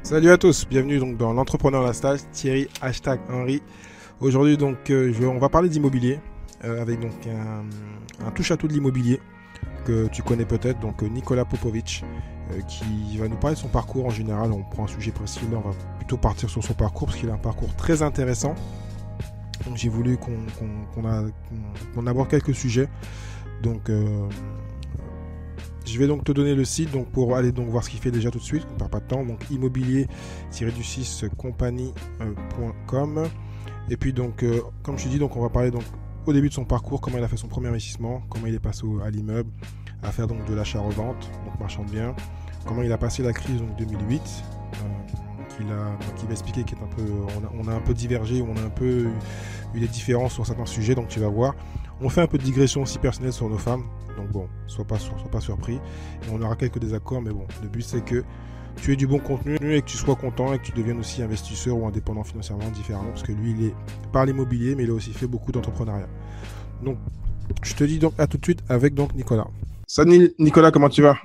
Salut à tous, bienvenue donc dans l'entrepreneur la stage, Thierry #Henry. Aujourd'hui donc on va parler d'immobilier avec donc un touche à tout de l'immobilier que tu connais peut-être, donc Nicolas Popovic qui va nous parler de son parcours en général. On prend un sujet précis, là on va plutôt partir sur son parcours parce qu'il a un parcours très intéressant. Donc j'ai voulu qu'on aborde quelques sujets. Donc je vais donc te donner le site donc pour aller donc voir ce qu'il fait déjà tout de suite, on ne perd pas de temps, donc immobilier-du6 compagnie.com. Et puis donc comme je te dis, donc on va parler donc au début de son parcours, comment il a fait son premier investissement, comment il est passé à l'immeuble, à faire donc de l'achat-revente, donc marchand de biens, comment il a passé la crise donc 2008, qu'il va expliquer on a un peu divergé, on a un peu eu des différences sur certains sujets, donc tu vas voir. On fait un peu de digression aussi personnelle sur nos femmes, donc bon, sois pas surpris. Et on aura quelques désaccords, mais bon, le but c'est que tu aies du bon contenu et que tu sois content et que tu deviennes aussi investisseur ou indépendant financièrement différemment, parce que lui, il est par l'immobilier, mais il a aussi fait beaucoup d'entrepreneuriat. Donc, je te dis donc à tout de suite avec donc Nicolas. Salut Nicolas, comment tu vas?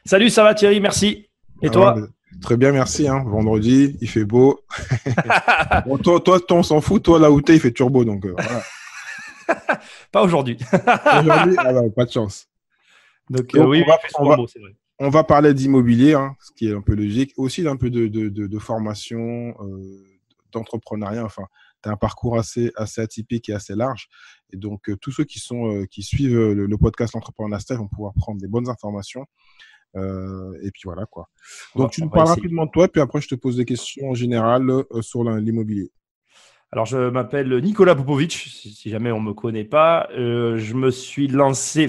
Salut, ça va Thierry, merci. Et toi? Très bien, merci. Vendredi, il fait beau. Bon, toi, on s'en fout. Toi, là où t'es, il fait turbo, donc voilà. Pas aujourd'hui. Aujourd'hui, pas de chance. Donc oui, il fait souvent beau, c'est vrai. On va parler d'immobilier, ce qui est un peu logique. Aussi d'un peu de formation, d'entrepreneuriat. Enfin, tu as un parcours assez atypique et assez large. Et donc, tous ceux qui suivent le podcast L'Entrepreneur la Stage vont pouvoir prendre des bonnes informations. Et puis voilà, quoi. Donc, tu nous parles rapidement de toi, puis après, je te pose des questions en général sur l'immobilier. Alors, je m'appelle Nicolas Popovic, si jamais on ne me connaît pas. Je me suis lancé,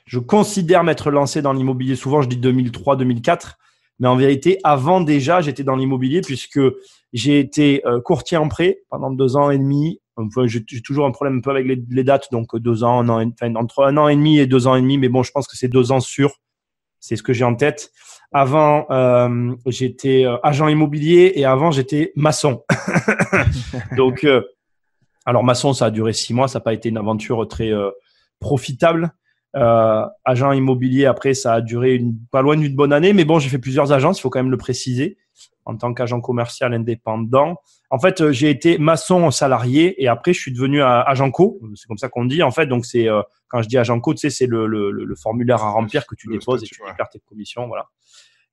je considère m'être lancé dans l'immobilier. Souvent, je dis 2003-2004. Mais en vérité, avant déjà, j'étais dans l'immobilier puisque j'ai été courtier en prêt pendant 2 ans et demi. Enfin, j'ai toujours un problème un peu avec les dates, donc 2 ans, entre 1 an et demi et 2 ans et demi. Mais bon, je pense que c'est 2 ans sûrs. C'est ce que j'ai en tête. Avant, j'étais agent immobilier et avant, j'étais maçon. Donc, alors maçon, ça a duré 6 mois. Ça n'a pas été une aventure très profitable. Agent immobilier, après, ça a duré pas loin d'une bonne année. Mais bon, j'ai fait plusieurs agences, il faut quand même le préciser, en tant qu'agent commercial indépendant. En fait, j'ai été maçon salarié et après, je suis devenu agent co. C'est comme ça qu'on dit. En fait, donc c'est quand je dis agent co, tu sais, c'est le formulaire à remplir que tu déposes et tu déclares tes commissions, voilà.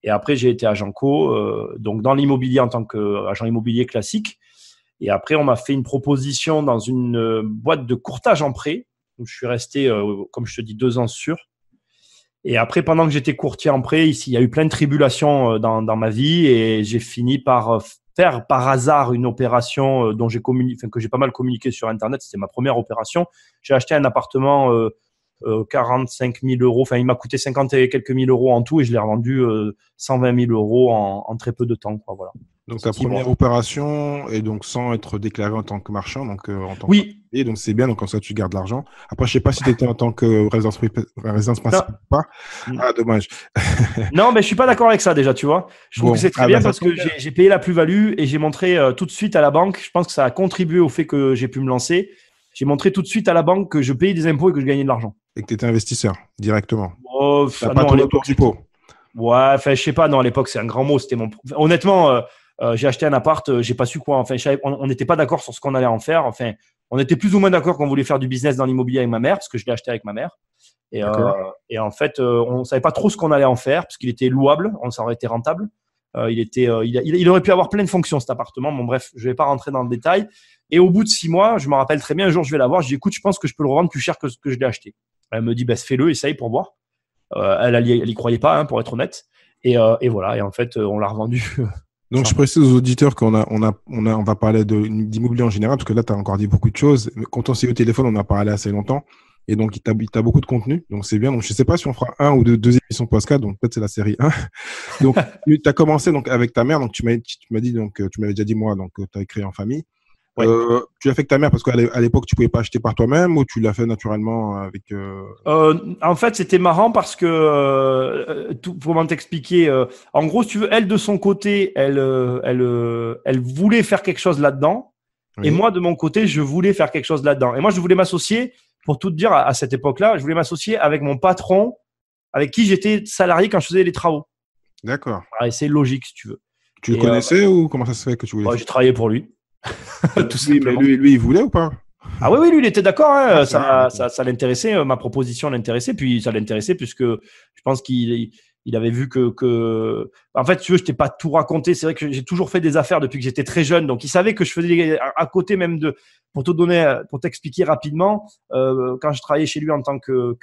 Et après, j'ai été agent co, donc dans l'immobilier en tant qu'agent immobilier classique. Et après, on m'a fait une proposition dans une boîte de courtage en prêt où je suis resté, comme je te dis, 2 ans sûr. Et après, pendant que j'étais courtier en prêt, ici, il y a eu plein de tribulations dans ma vie et j'ai fini par faire par hasard une opération dont que j'ai pas mal communiqué sur Internet. C'était ma première opération. J'ai acheté un appartement 45 000 euros. Enfin, il m'a coûté 50 et quelques mille euros en tout et je l'ai revendu 120 000 euros en très peu de temps, quoi, voilà. Donc, ta première opération est donc sans être déclaré en tant que marchand, donc en tant oui. Et donc, c'est bien, donc comme ça, tu gardes l'argent. Après, je ne sais pas si tu étais en tant que résidence principale ou pas. Ah, dommage. Non, mais je ne suis pas d'accord avec ça déjà, tu vois. Je trouve que c'est très bien parce que j'ai payé la plus-value et j'ai montré tout de suite à la banque. Je pense que ça a contribué au fait que j'ai pu me lancer. J'ai montré tout de suite à la banque que je payais des impôts et que je gagnais de l'argent. Et que tu étais investisseur directement. Tu n'as pas tourné autour du pot. Ouais, je sais pas. Non, à l'époque, c'est un grand mot. C'était honnêtement, j'ai acheté un appart, j'ai pas su quoi. Enfin, on n'était pas d'accord sur ce qu'on allait en faire. Enfin, on était plus ou moins d'accord qu'on voulait faire du business dans l'immobilier avec ma mère, parce que je l'ai acheté avec ma mère. Et en fait, on savait pas trop ce qu'on allait en faire, parce qu'il était louable, ça aurait été rentable. Il aurait pu avoir plein de fonctions cet appartement. Bon, bref, je vais pas rentrer dans le détail. Et au bout de 6 mois, je me rappelle très bien. Un jour, je vais la voir. Je dis, écoute, je pense que je peux le revendre plus cher que ce que je l'ai acheté. Elle me dit, fais-le, essaye pour voir. Elle y croyait pas, pour être honnête. Et voilà. Et en fait, on l'a revendu. Donc, je précise aux auditeurs qu'on va parler d'immobilier en général, parce que là, tu as encore dit beaucoup de choses. Quand on s'est eu au téléphone, on a parlé assez longtemps. Et donc, il t'a beaucoup de contenu. Donc, c'est bien. Donc, je ne sais pas si on fera 1 ou 2 émissions podcast. Donc, peut-être c'est la série 1. Donc, tu as commencé donc, avec ta mère. Donc, tu m'as dit, donc, tu m'avais déjà dit, moi, donc, tu as créé en famille. Ouais. Tu l'as fait avec ta mère parce qu'à l'époque, tu ne pouvais pas acheter par toi-même ou tu l'as fait naturellement avec… En fait, c'était marrant parce que, pour t'expliquer, en gros, si tu veux, elle, de son côté, elle voulait faire quelque chose là-dedans. Oui. Et moi, de mon côté, je voulais faire quelque chose là-dedans. Et moi, je voulais m'associer, pour tout te dire, à cette époque-là, je voulais m'associer avec mon patron, avec qui j'étais salarié quand je faisais les travaux. D'accord. Et c'est logique, si tu veux. Tu le connaissais ou comment ça se fait que tu voulais? J'ai travaillé pour lui. Tout Oui, mais simplement. lui, il voulait ou pas? Ah oui, lui, il était d'accord. Hein. Ça, ok. Ça l'intéressait. Ma proposition l'intéressait. Puis ça l'intéressait puisque je pense qu'il avait vu que… En fait, tu veux, je t'ai pas tout raconté. C'est vrai que j'ai toujours fait des affaires depuis que j'étais très jeune. Donc, il savait que je faisais à côté même de… Pour t'expliquer rapidement, quand je travaillais chez lui en tant que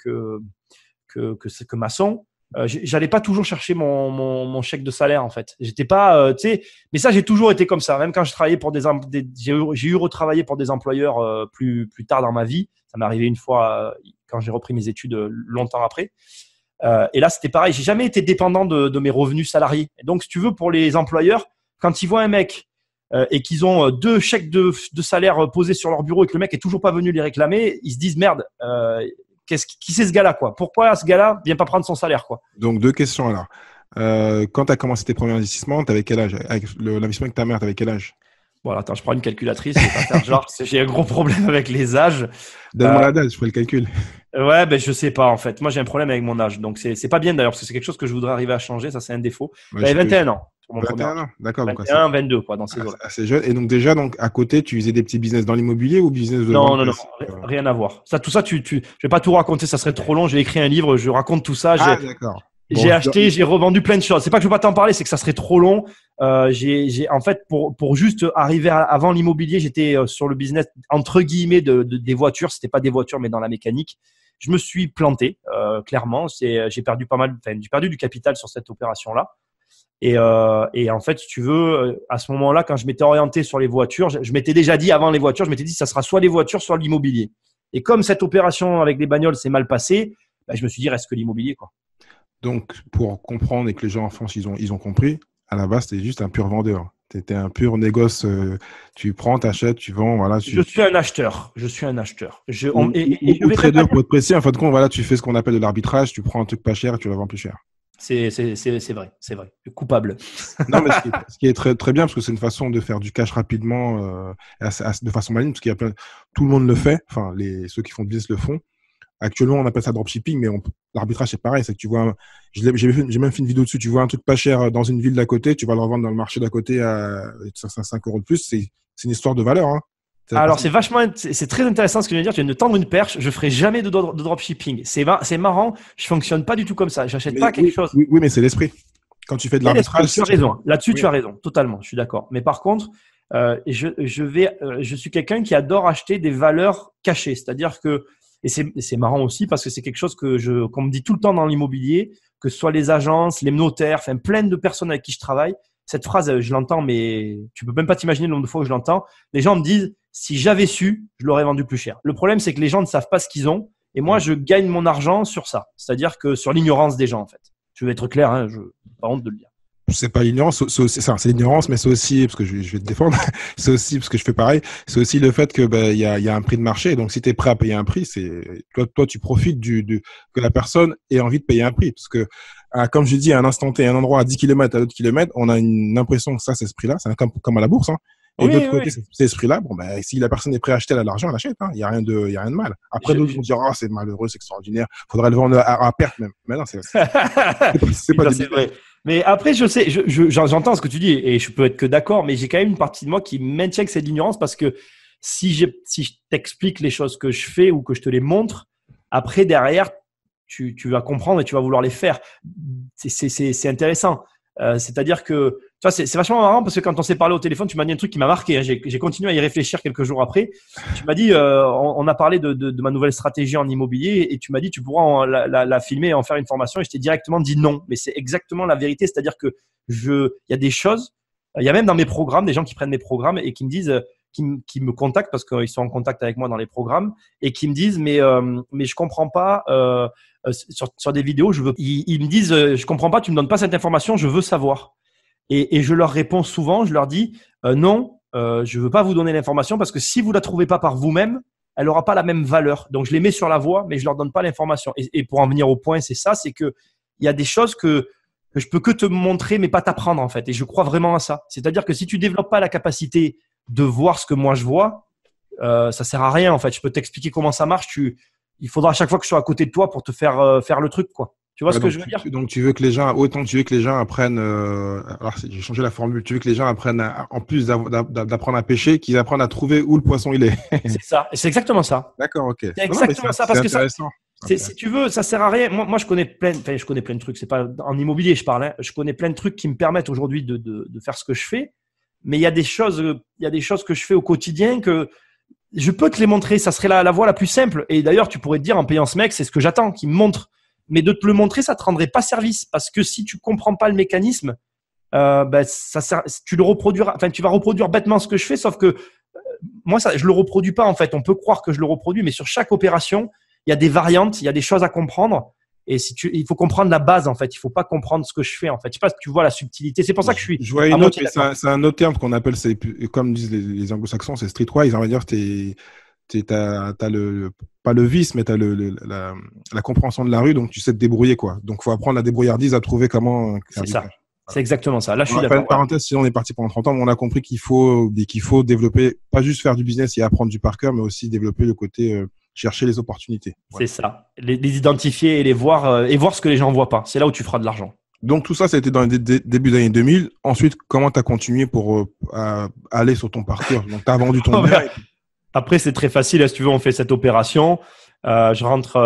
maçon, j'allais pas toujours chercher mon chèque de salaire en fait. J'étais pas, tu sais, mais ça j'ai toujours été comme ça. Même quand je travaillais pour j'ai eu retravaillé pour des employeurs plus tard dans ma vie. Ça m'est arrivé une fois quand j'ai repris mes études longtemps après. Et là c'était pareil. J'ai jamais été dépendant de mes revenus salariés. Et donc si tu veux pour les employeurs, quand ils voient un mec et qu'ils ont deux chèques de salaire posés sur leur bureau et que le mec est toujours pas venu les réclamer, ils se disent merde. Qui c'est ce gars-là quoi? Pourquoi ce gars-là vient pas prendre son salaire quoi? Donc, deux questions alors. Quand tu as commencé tes premiers investissements, tu avais quel âge? Avec l'investissement avec ta mère, tu avais quel âge? Bon, attends, je prends une calculatrice. Je vais pas faire genre, j'ai un gros problème avec les âges. Donne-moi la date, je ferai le calcul. Ouais, ben je sais pas en fait. Moi, j'ai un problème avec mon âge, donc c'est pas bien d'ailleurs parce que c'est quelque chose que je voudrais arriver à changer. Ça, c'est un défaut. Ouais, J'avais 21 ans pour mon premier 21 âge. ans, d'accord. Donc, 21, 22 quoi, dans ces eaux-là. assez jeune. Et donc, déjà, donc, à côté, tu faisais des petits business dans l'immobilier ou business de Non, vente non, non, classique, rien à voir. Ça, tout ça, je vais pas tout raconter. Ça serait trop long. J'ai écrit un livre, je raconte tout ça. Ah, d'accord. Bon, J'ai acheté, j'ai revendu plein de choses. C'est pas que je veux pas t'en parler, c'est que ça serait trop long. En fait, pour juste arriver avant l'immobilier, j'étais sur le business entre guillemets des voitures. C'était pas des voitures, mais dans la mécanique. Je me suis planté, clairement. J'ai perdu j'ai perdu du capital sur cette opération-là. Et en fait, si tu veux, à ce moment-là, quand je m'étais orienté sur les voitures, je m'étais déjà dit avant les voitures, je m'étais dit ça sera soit les voitures, soit l'immobilier. Et comme cette opération avec les bagnoles s'est mal passée, je me suis dit reste que l'immobilier, quoi. donc, pour comprendre et que les gens en France, ils ont compris, à la base, tu es juste un pur vendeur. Tu étais un pur négoce. Tu prends, tu achètes, tu vends. Voilà, Je suis un acheteur. Je suis un acheteur. Je ou vais trader pour être précis. En fin de compte, voilà, tu fais ce qu'on appelle de l'arbitrage. Tu prends un truc pas cher et tu le vends plus cher. C'est vrai, c'est vrai. Coupable. Non, mais ce qui est très, très bien, parce que c'est une façon de faire du cash rapidement, de façon maligne, parce qu'il y a tout le monde le fait. Enfin, ceux qui font du business le font. Actuellement, on appelle ça dropshipping, mais l'arbitrage, c'est pareil. C'est que tu vois, j'ai même fait une vidéo dessus. Tu vois un truc pas cher dans une ville d'à côté, tu vas le revendre dans le marché d'à côté à 5 euros de plus. C'est une histoire de valeur. Hein. Alors, c'est très intéressant ce que tu viens de dire. Tu viens de tendre une perche. Je ferai jamais de dropshipping. C'est marrant. Je fonctionne pas du tout comme ça. J'achète pas quelque chose. Oui, mais c'est l'esprit. Quand tu fais de l'arbitrage. Tu as raison. Là-dessus, tu as raison. Totalement. Je suis d'accord. Mais par contre, je suis quelqu'un qui adore acheter des valeurs cachées. C'est-à-dire que, et c'est marrant aussi parce que c'est quelque chose qu'on me dit tout le temps dans l'immobilier, que ce soit les agences, les notaires, enfin, plein de personnes avec qui je travaille. Cette phrase, je l'entends, mais tu peux même pas t'imaginer le nombre de fois où je l'entends. Les gens me disent, si j'avais su, je l'aurais vendu plus cher. Le problème, c'est que les gens ne savent pas ce qu'ils ont. Et moi, je gagne mon argent sur ça. C'est-à-dire que sur l'ignorance des gens, en fait. Je vais être clair, hein, je n'ai pas honte de le dire. C'est pas l'ignorance, c'est l'ignorance, mais c'est aussi, parce que je vais te défendre, c'est aussi, parce que je fais pareil, c'est aussi le fait que il y a un prix de marché. Donc, si tu es prêt à payer un prix, toi, tu profites que la personne ait envie de payer un prix. Parce que, comme je dis, à un instant T, à un endroit à 10 km, à l'autre kilomètre, on a une impression que ça, c'est ce prix-là. C'est comme à la bourse. Hein. Et de l'autre côté, c'est ce prix-là. Bon, si la personne est prête à acheter, elle a l'argent, elle achète. Hein. Il y a rien de mal. Après, d'autres vont dire, oh, c'est malheureux, c'est extraordinaire. Faudrait le vendre à perte même. Mais non, c'est pas c'est vrai. Mais après, je sais, j'entends ce que tu dis et je peux être que d'accord, mais j'ai quand même une partie de moi qui maintient que c'est de l'ignorance parce que si je t'explique les choses que je fais ou que je te les montre, après, derrière, tu vas comprendre et tu vas vouloir les faire. C'est intéressant. C'est-à-dire que, tu vois, c'est vachement marrant parce que quand on s'est parlé au téléphone, tu m'as dit un truc qui m'a marqué. Hein. J'ai continué à y réfléchir quelques jours après. Tu m'as dit, on a parlé de ma nouvelle stratégie en immobilier et tu m'as dit, tu pourras la filmer et en faire une formation. Et je t'ai directement dit non. Mais c'est exactement la vérité. C'est-à-dire que il y a des choses, il y a même dans mes programmes des gens qui prennent mes programmes et qui me disent, qui me contactent parce qu'ils sont en contact avec moi dans les programmes et qui me disent, mais je comprends pas. Sur des vidéos, ils me disent, je comprends pas, tu me donnes pas cette information, je veux savoir. Et je leur réponds souvent, je leur dis, non, je veux pas vous donner l'information parce que si vous la trouvez pas par vous-même, elle aura pas la même valeur. Donc je les mets sur la voie, mais je leur donne pas l'information. Et pour en venir au point, c'est ça, c'est que il y a des choses que je peux que te montrer, mais pas t'apprendre en fait. Et je crois vraiment à ça. C'est-à-dire que si tu développes pas la capacité de voir ce que moi je vois, ça sert à rien en fait. Je peux t'expliquer comment ça marche. Il faudra à chaque fois que je sois à côté de toi pour te faire le truc, quoi. Tu vois ce que je veux dire? Donc, tu veux que les gens, autant tu veux que les gens apprennent, alors j'ai changé la formule, tu veux que les gens apprennent, en plus d'apprendre à pêcher, qu'ils apprennent à trouver où le poisson il est. C'est ça. C'est exactement ça. D'accord, ok. C'est exactement ça. Parce que ça, intéressant. si tu veux, ça sert à rien. Moi, je connais plein de trucs. C'est pas en immobilier, je parle. Hein. Je connais plein de trucs qui me permettent aujourd'hui de faire ce que je fais. Mais il y a des choses que je fais au quotidien que je peux te les montrer. Ça serait la voie la plus simple. Et d'ailleurs, tu pourrais te dire en payant ce mec, c'est ce que j'attends, qu'il me montre. Mais de te le montrer, ça te rendrait pas service parce que si tu comprends pas le mécanisme, tu le reproduiras. Enfin, tu vas reproduire bêtement ce que je fais, sauf que moi, je le reproduis pas en fait. On peut croire que je le reproduis, mais sur chaque opération, il y a des variantes, il y a des choses à comprendre. Et il faut comprendre la base en fait. Il faut pas comprendre ce que je fais en fait. Je sais pas si tu vois la subtilité. C'est pour ça que je suis. Je vois une autre, mais c'est un autre terme qu'on appelle, comme disent les anglo-saxons, c'est streetwise. On va dire, t'as pas le vice, mais t'as la compréhension de la rue, donc tu sais te débrouiller, quoi. Donc, faut apprendre la débrouillardise à trouver comment. C'est ça. C'est exactement ça. Là, je suis d'accord. Une parenthèse, sinon on est parti pendant 30 ans, mais on a compris qu'il faut développer, pas juste faire du business et apprendre du par cœur, mais aussi développer le côté chercher les opportunités. Voilà. C'est ça. Les identifier et les voir ce que les gens voient pas. C'est là où tu feras de l'argent. Donc tout ça, ça a été dans les débuts des années 2000. Ensuite, comment tu as continué pour aller sur ton parcours? Donc tu as vendu ton bien. Après, c'est très facile. Si tu veux, on fait cette opération. Je rentre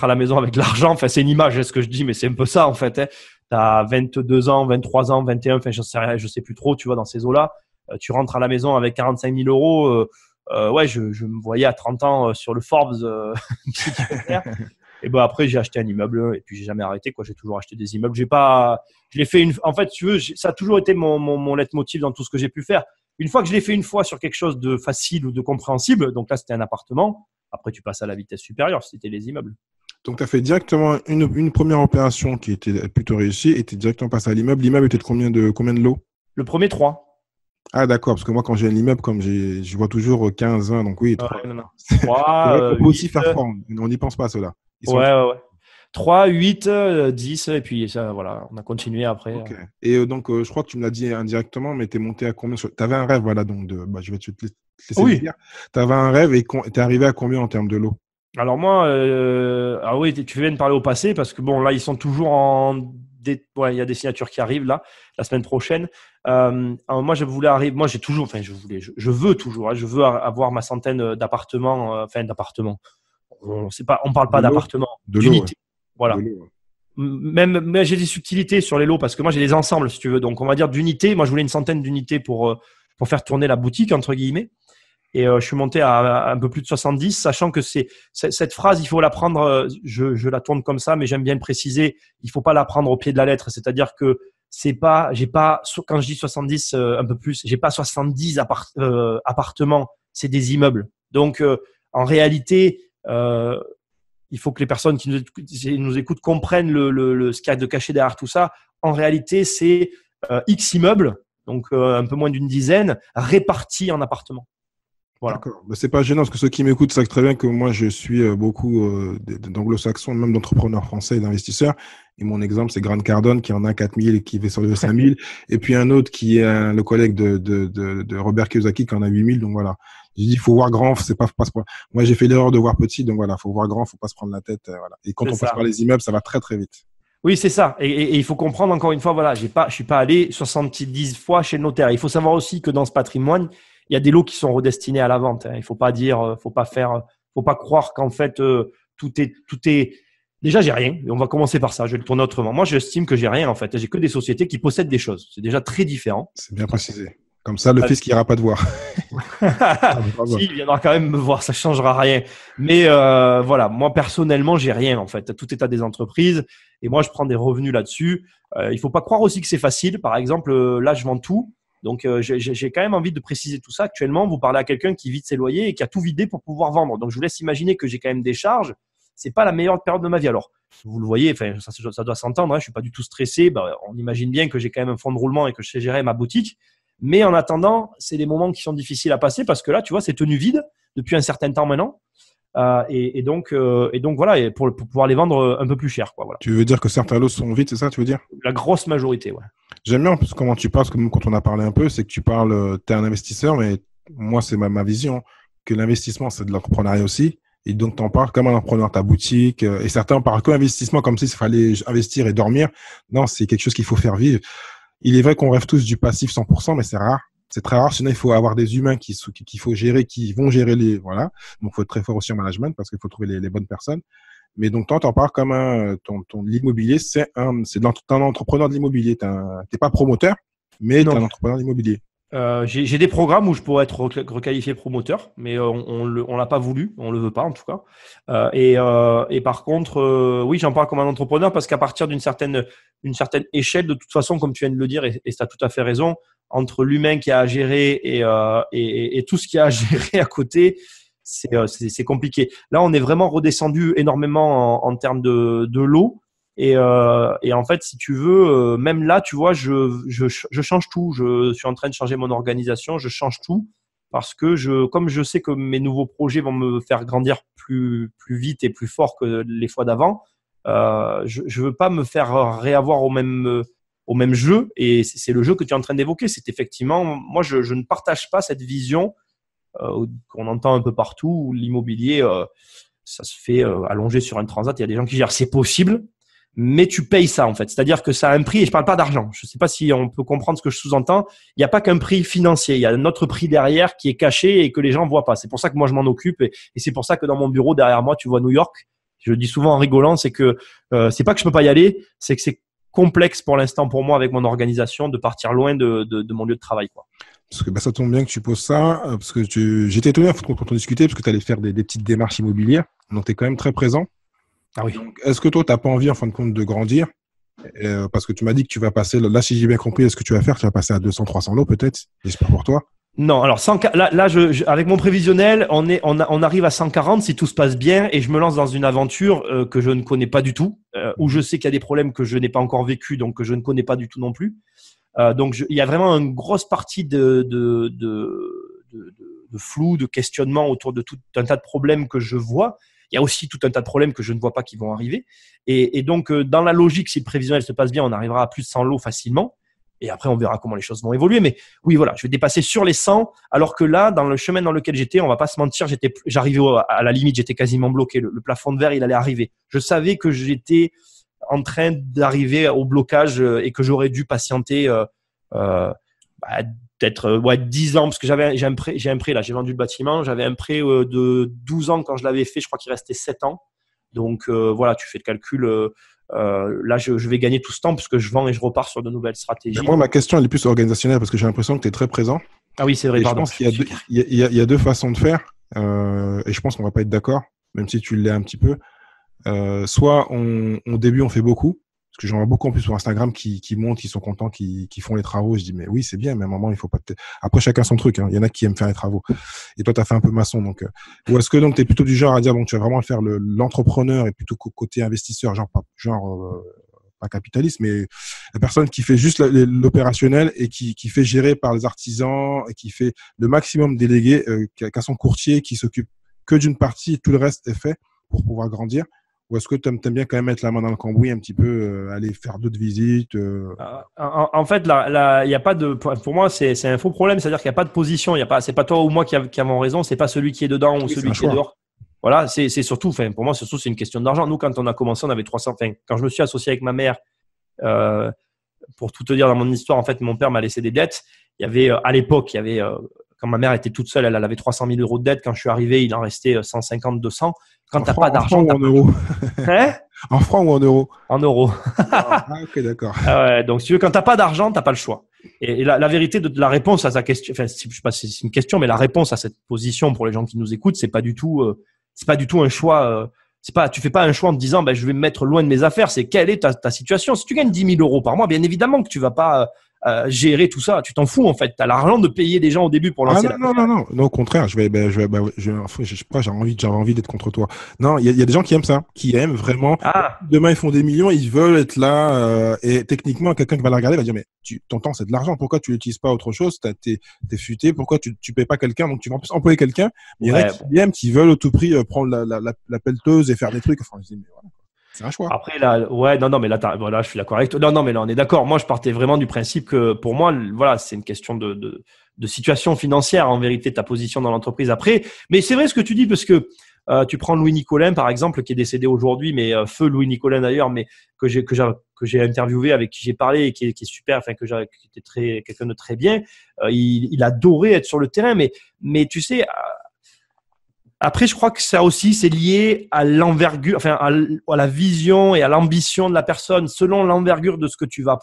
à la maison avec l'argent. Enfin, c'est une image, ce que je dis, mais c'est un peu ça en fait. Hein. Tu as 22 ans, 23 ans, 21, enfin, je sais plus trop, tu vois, dans ces eaux-là. Tu rentres à la maison avec 45 000 euros. Ouais, je me voyais à 30 ans sur le Forbes. Et ben après, j'ai acheté un immeuble et puis j'ai jamais arrêté, quoi. J'ai toujours acheté des immeubles. Je l'ai fait en fait, tu veux, ça a toujours été mon leitmotiv dans tout ce que j'ai pu faire. Une fois que je l'ai fait une fois sur quelque chose de facile ou de compréhensible, donc là, c'était un appartement. Après, tu passes à la vitesse supérieure, c'était les immeubles. Donc, tu as fait directement une première opération qui était plutôt réussie et tu es directement passé à l'immeuble. L'immeuble était de combien de lots? Le premier, 3. Ah, d'accord, parce que moi, quand j'ai un immeuble, comme je vois toujours 15, 20, donc oui, 3. Non. 3, on peut aussi faire 3, on n'y pense pas, ceux-là. Ouais. 3, 8, 10, et puis ça, voilà, on a continué après. Okay. Et donc, je crois que tu me l'as dit indirectement, mais tu es monté à combien? Tu avais un rêve, voilà, donc je vais te laisser le dire. Tu avais un rêve et tu es arrivé à combien en termes de lots? Alors moi, oui, tu viens de parler au passé parce que bon, là, ils sont toujours il y a des signatures qui arrivent là, la semaine prochaine. Alors moi, je voulais arriver. Moi, je veux toujours. Hein, je veux avoir ma centaine d'appartements. D'appartements. On parle pas d'appartements, d'unités. Voilà. Même j'ai des subtilités sur les lots parce que moi, j'ai des ensembles, si tu veux. Donc, on va dire d'unités. Moi, je voulais une centaine d'unités pour faire tourner la boutique entre guillemets. Et je suis monté à un peu plus de 70, sachant que cette phrase, il faut la prendre, je la tourne comme ça, mais j'aime bien le préciser, il faut pas la prendre au pied de la lettre. C'est-à-dire que quand je dis 70, un peu plus, j'ai pas 70 appartements, c'est des immeubles. Donc, en réalité, il faut que les personnes qui nous écoutent comprennent ce qu'il y a de caché derrière tout ça. En réalité, c'est X immeubles, donc un peu moins d'une dizaine, répartis en appartements. Voilà. D'accord. C'est pas gênant parce que ceux qui m'écoutent savent très bien que moi je suis beaucoup d'anglo-saxons, même d'entrepreneurs français et d'investisseurs. Et mon exemple, c'est Grant Cardone qui en a 4000 et qui va sur le 5000. Et puis un autre qui est le collègue de Robert Kiyosaki qui en a 8000. Donc voilà. Je dis, il faut voir grand. C'est pas. Moi, j'ai fait l'erreur de voir petit. Donc voilà, faut voir grand. Faut pas se prendre la tête. Voilà. Et quand on passe par les immeubles, ça va très très vite. Oui, c'est ça. Et il faut comprendre encore une fois, voilà, je suis pas allé 70 fois chez le notaire. Il faut savoir aussi que dans ce patrimoine, il y a des lots qui sont redestinés à la vente. Il faut pas croire qu'en fait tout est. Déjà, j'ai rien. On va commencer par ça. Je vais le tourner autrement. Moi, j'estime que j'ai rien en fait. J'ai que des sociétés qui possèdent des choses. C'est déjà très différent. C'est bien précisé. Comme ça, le fisc n'ira pas te voir. Si, il viendra quand même me voir. Ça changera rien. Mais voilà, moi personnellement, j'ai rien en fait. Tout est à des entreprises et moi, je prends des revenus là-dessus. Il faut pas croire aussi que c'est facile. Par exemple, là, je vends tout. Donc, j'ai quand même envie de préciser tout ça. Actuellement, vous parlez à quelqu'un qui vide ses loyers et qui a tout vidé pour pouvoir vendre. Donc, je vous laisse imaginer que j'ai quand même des charges. C'est pas la meilleure période de ma vie. Alors, vous le voyez, enfin, ça doit s'entendre. Hein, je suis pas du tout stressé. On imagine bien que j'ai quand même un fonds de roulement et que je sais gérer ma boutique. Mais en attendant, c'est des moments qui sont difficiles à passer parce que là, tu vois, c'est tenu vide depuis un certain temps maintenant. Et donc voilà, et pour pouvoir les vendre un peu plus cher, quoi. Voilà. Tu veux dire que certains lots sont vides, c'est ça, tu veux dire? La grosse majorité, ouais. J'aime bien comment tu parles, parce que même quand on a parlé un peu, c'est que tu parles, tu es un investisseur, mais moi, c'est ma vision, que l'investissement, c'est de l'entrepreneuriat aussi. Et donc, tu en parles comme un entrepreneur, ta boutique. Et certains en parlent qu'investissement, comme si il fallait investir et dormir. Non, c'est quelque chose qu'il faut faire vivre. Il est vrai qu'on rêve tous du passif 100%, mais c'est rare. C'est très rare. Sinon, il faut avoir des humains qu'il faut gérer, qui vont gérer les, voilà. Donc, il faut être très fort aussi en management parce qu'il faut trouver les bonnes personnes. Mais donc, toi, t'en parles comme l'immobilier, c'est un entrepreneur de l'immobilier. T'es pas promoteur, mais t'es un entrepreneur de l'immobilier. J'ai des programmes où je pourrais être requalifié promoteur, mais on l'a pas voulu, on le veut pas en tout cas. Et par contre, oui, j'en parle comme un entrepreneur parce qu'à partir d'une certaine échelle, de toute façon, comme tu viens de le dire, et tu as tout à fait raison, entre l'humain qui a à gérer et tout ce qui a à gérer à côté, c'est compliqué. Là, on est vraiment redescendu énormément en termes de lot. Et en fait, si tu veux, même là, tu vois, je change tout. Je suis en train de changer mon organisation. Je change tout parce que comme je sais que mes nouveaux projets vont me faire grandir plus vite et plus fort que les fois d'avant, je veux pas me faire réavoir au même jeu. Et c'est le jeu que tu es en train d'évoquer. C'est effectivement, moi, je ne partage pas cette vision qu'on entend un peu partout où l'immobilier, ça se fait allonger sur un transat. Il y a des gens qui disent c'est possible. Mais tu payes ça en fait, c'est-à-dire que ça a un prix et je parle pas d'argent. Je sais pas si on peut comprendre ce que je sous-entends. Il n'y a pas qu'un prix financier, il y a un autre prix derrière qui est caché et que les gens voient pas. C'est pour ça que moi je m'en occupe et c'est pour ça que dans mon bureau derrière moi tu vois New York. Je dis souvent en rigolant, c'est que c'est pas que je peux pas y aller, c'est que c'est complexe pour l'instant pour moi avec mon organisation de partir loin de mon lieu de travail quoi. Parce que ça tombe bien que tu poses ça, parce que j'étais étonné quand on discutait, parce que tu allais faire des petites démarches immobilières, donc tu es quand même très présent. Ah oui. Donc, est-ce que toi, tu n'as pas envie, en fin de compte, de grandir parce que tu m'as dit que tu vas passer, là, si j'ai bien compris, est-ce que tu vas faire? Tu vas passer à 200, 300 lots peut-être, j'espère pour toi. Non, alors là, avec mon prévisionnel, on arrive à 140 si tout se passe bien et je me lance dans une aventure que je ne connais pas du tout, où je sais qu'il y a des problèmes que je n'ai pas encore vécu, donc que je ne connais pas du tout non plus. Donc il y a vraiment une grosse partie de flou, de questionnement autour de tout un tas de problèmes que je vois. Il y a aussi tout un tas de problèmes que je ne vois pas qui vont arriver. Et donc, dans la logique, si le prévisionnel se passe bien, on arrivera à plus de 100 lots facilement. Et après, on verra comment les choses vont évoluer. Mais oui, voilà, je vais dépasser sur les 100. Alors que là, dans le chemin dans lequel j'étais, on va pas se mentir, j'arrivais à la limite, j'étais quasiment bloqué. Le plafond de verre, il allait arriver. Je savais que j'étais en train d'arriver au blocage et que j'aurais dû patienter peut-être 10 ans parce que j'ai un prêt là, j'ai vendu le bâtiment, j'avais un prêt de 12 ans quand je l'avais fait, je crois qu'il restait 7 ans. Donc voilà, tu fais le calcul là je vais gagner tout ce temps puisque je vends et je repars sur de nouvelles stratégies. Mais moi ma question elle est plus organisationnelle parce que j'ai l'impression que tu es très présent. Ah oui, c'est vrai, et pardon. Je pense qu'il y a deux façons de faire et je pense qu'on va pas être d'accord même si tu l'es un petit peu. Soit au début on fait beaucoup. Parce que j'en vois beaucoup en plus sur Instagram qui montent, qui sont contents, qui font les travaux. Je dis, mais oui, c'est bien, mais à un moment, il faut pas. Après, chacun son truc. Hein. Il y en a qui aiment faire les travaux. Et toi, tu as fait un peu maçon. Donc, ou est-ce que donc tu es plutôt du genre à dire, bon, tu vas vraiment faire l'entrepreneur et plutôt côté investisseur, pas capitaliste, mais la personne qui fait juste l'opérationnel et qui fait gérer par les artisans et qui fait le maximum délégué, qu'à son courtier qui s'occupe que d'une partie et tout le reste est fait pour pouvoir grandir. Ou est-ce que tu aimes bien quand même mettre la main dans le cambouis un petit peu, aller faire d'autres visites En fait, il y a pas de. Pour moi, c'est un faux problème. C'est-à-dire qu'il n'y a pas de position. C'est pas toi ou moi qui avons raison. C'est pas celui qui est dedans ou celui qui est dehors. Voilà, c'est surtout. Pour moi, surtout, c'est une question d'argent. Nous, quand on a commencé, on avait 300. Quand je me suis associé avec ma mère, pour tout te dire dans mon histoire, en fait, mon père m'a laissé des dettes. Il y avait à l'époque, quand ma mère était toute seule, elle avait 300 000 euros de dettes. Quand je suis arrivé, il en restait 150, 200. Quand tu n'as pas d'argent. En francs ou en euros hein? En francs ou en euros? En euros. Ok, d'accord. Ouais, donc, si tu veux, quand tu n'as pas d'argent, tu n'as pas le choix. Et la vérité de la réponse à sa question, je sais pas si c'est une question, mais la réponse à cette position pour les gens qui nous écoutent, c'est pas du tout un choix. Tu fais pas un choix en te disant, je vais me mettre loin de mes affaires. C'est quelle est ta situation. Si tu gagnes 10 000 euros par mois, bien évidemment que tu vas pas gérer tout ça. Tu t'en fous, en fait. Tu as l'argent de payer des gens au début pour lancer non, au contraire. J'avais envie d'être contre toi. Non, il y a des gens qui aiment ça, qui aiment vraiment. Demain, ils font des millions, ils veulent être là. Et techniquement, quelqu'un qui va la regarder va dire, mais ton temps, c'est de l'argent. Pourquoi tu l'utilises pas à autre chose? T'es futé. Pourquoi tu payes pas quelqu'un? Donc, tu vas en plus employer quelqu'un. Mais il y en a qui aiment, qui veulent au tout prix prendre la pelleteuse et faire des trucs. Enfin, je dis, mais voilà. C'est un choix. Après, là, mais là, voilà, je suis d'accord avec toi. Non, mais là, on est d'accord. Moi, je partais vraiment du principe que, pour moi, voilà, c'est une question de situation financière, en vérité, ta position dans l'entreprise après. Mais c'est vrai ce que tu dis, parce que Tu prends Louis Nicolin, par exemple, qui est décédé aujourd'hui, mais feu Louis Nicolin d'ailleurs, mais que j'ai interviewé, avec qui j'ai parlé et qui est super, enfin qui était quelqu'un de très bien. Il adorait être sur le terrain, mais tu sais. Après, je crois que ça aussi, c'est lié à l'envergure, enfin à la vision et à l'ambition de la personne. Selon l'envergure de ce que tu vas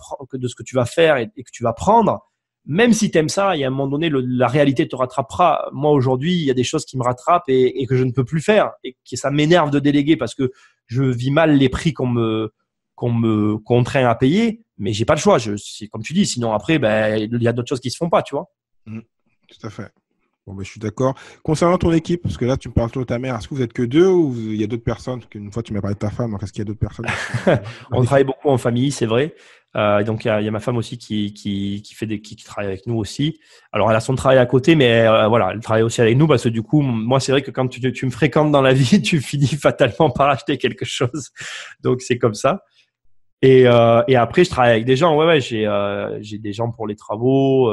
faire et que tu vas prendre, même si tu aimes ça, il y a un moment donné, la réalité te rattrapera. Moi, aujourd'hui, il y a des choses qui me rattrapent et que je ne peux plus faire et que ça m'énerve de déléguer parce que je vis mal les prix qu'on me contraint à payer, mais j'ai pas le choix. C'est comme tu dis, sinon après, il y a d'autres choses qui se font pas, tu vois. Tout à fait. Bon, je suis d'accord. Concernant ton équipe, parce que là, tu me parles de ta mère, est-ce que vous êtes que deux ou il y a d'autres personnes? Parce qu'une fois, tu m'as parlé de ta femme, donc est-ce qu'il y a d'autres personnes? On travaille beaucoup en famille, c'est vrai. Donc, il y a ma femme aussi qui travaille avec nous aussi. Alors, elle a son travail à côté, mais voilà, elle travaille aussi avec nous parce que du coup, moi, c'est vrai que quand tu me fréquentes dans la vie, tu finis fatalement par acheter quelque chose. Donc, c'est comme ça. Et après, je travaille avec des gens. Ouais, j'ai des gens pour les travaux.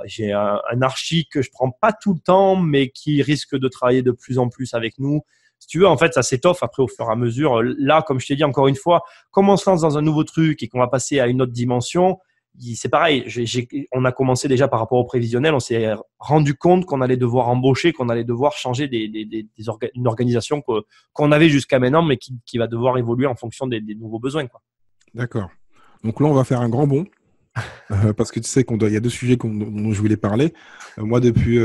J'ai un archi que je prends pas tout le temps, mais qui risque de travailler de plus en plus avec nous. Si tu veux, en fait, ça s'étoffe après au fur et à mesure. Là, comme je t'ai dit encore une fois, comme on se lance dans un nouveau truc et qu'on va passer à une autre dimension, c'est pareil. On a commencé déjà par rapport au prévisionnel. On s'est rendu compte qu'on allait devoir embaucher, qu'on allait devoir changer une organisation qu'on avait jusqu'à maintenant, mais qui va devoir évoluer en fonction des nouveaux besoins, quoi. D'accord. Donc là, on va faire un grand bond. Parce que tu sais il y a deux sujets dont je voulais parler. Moi, depuis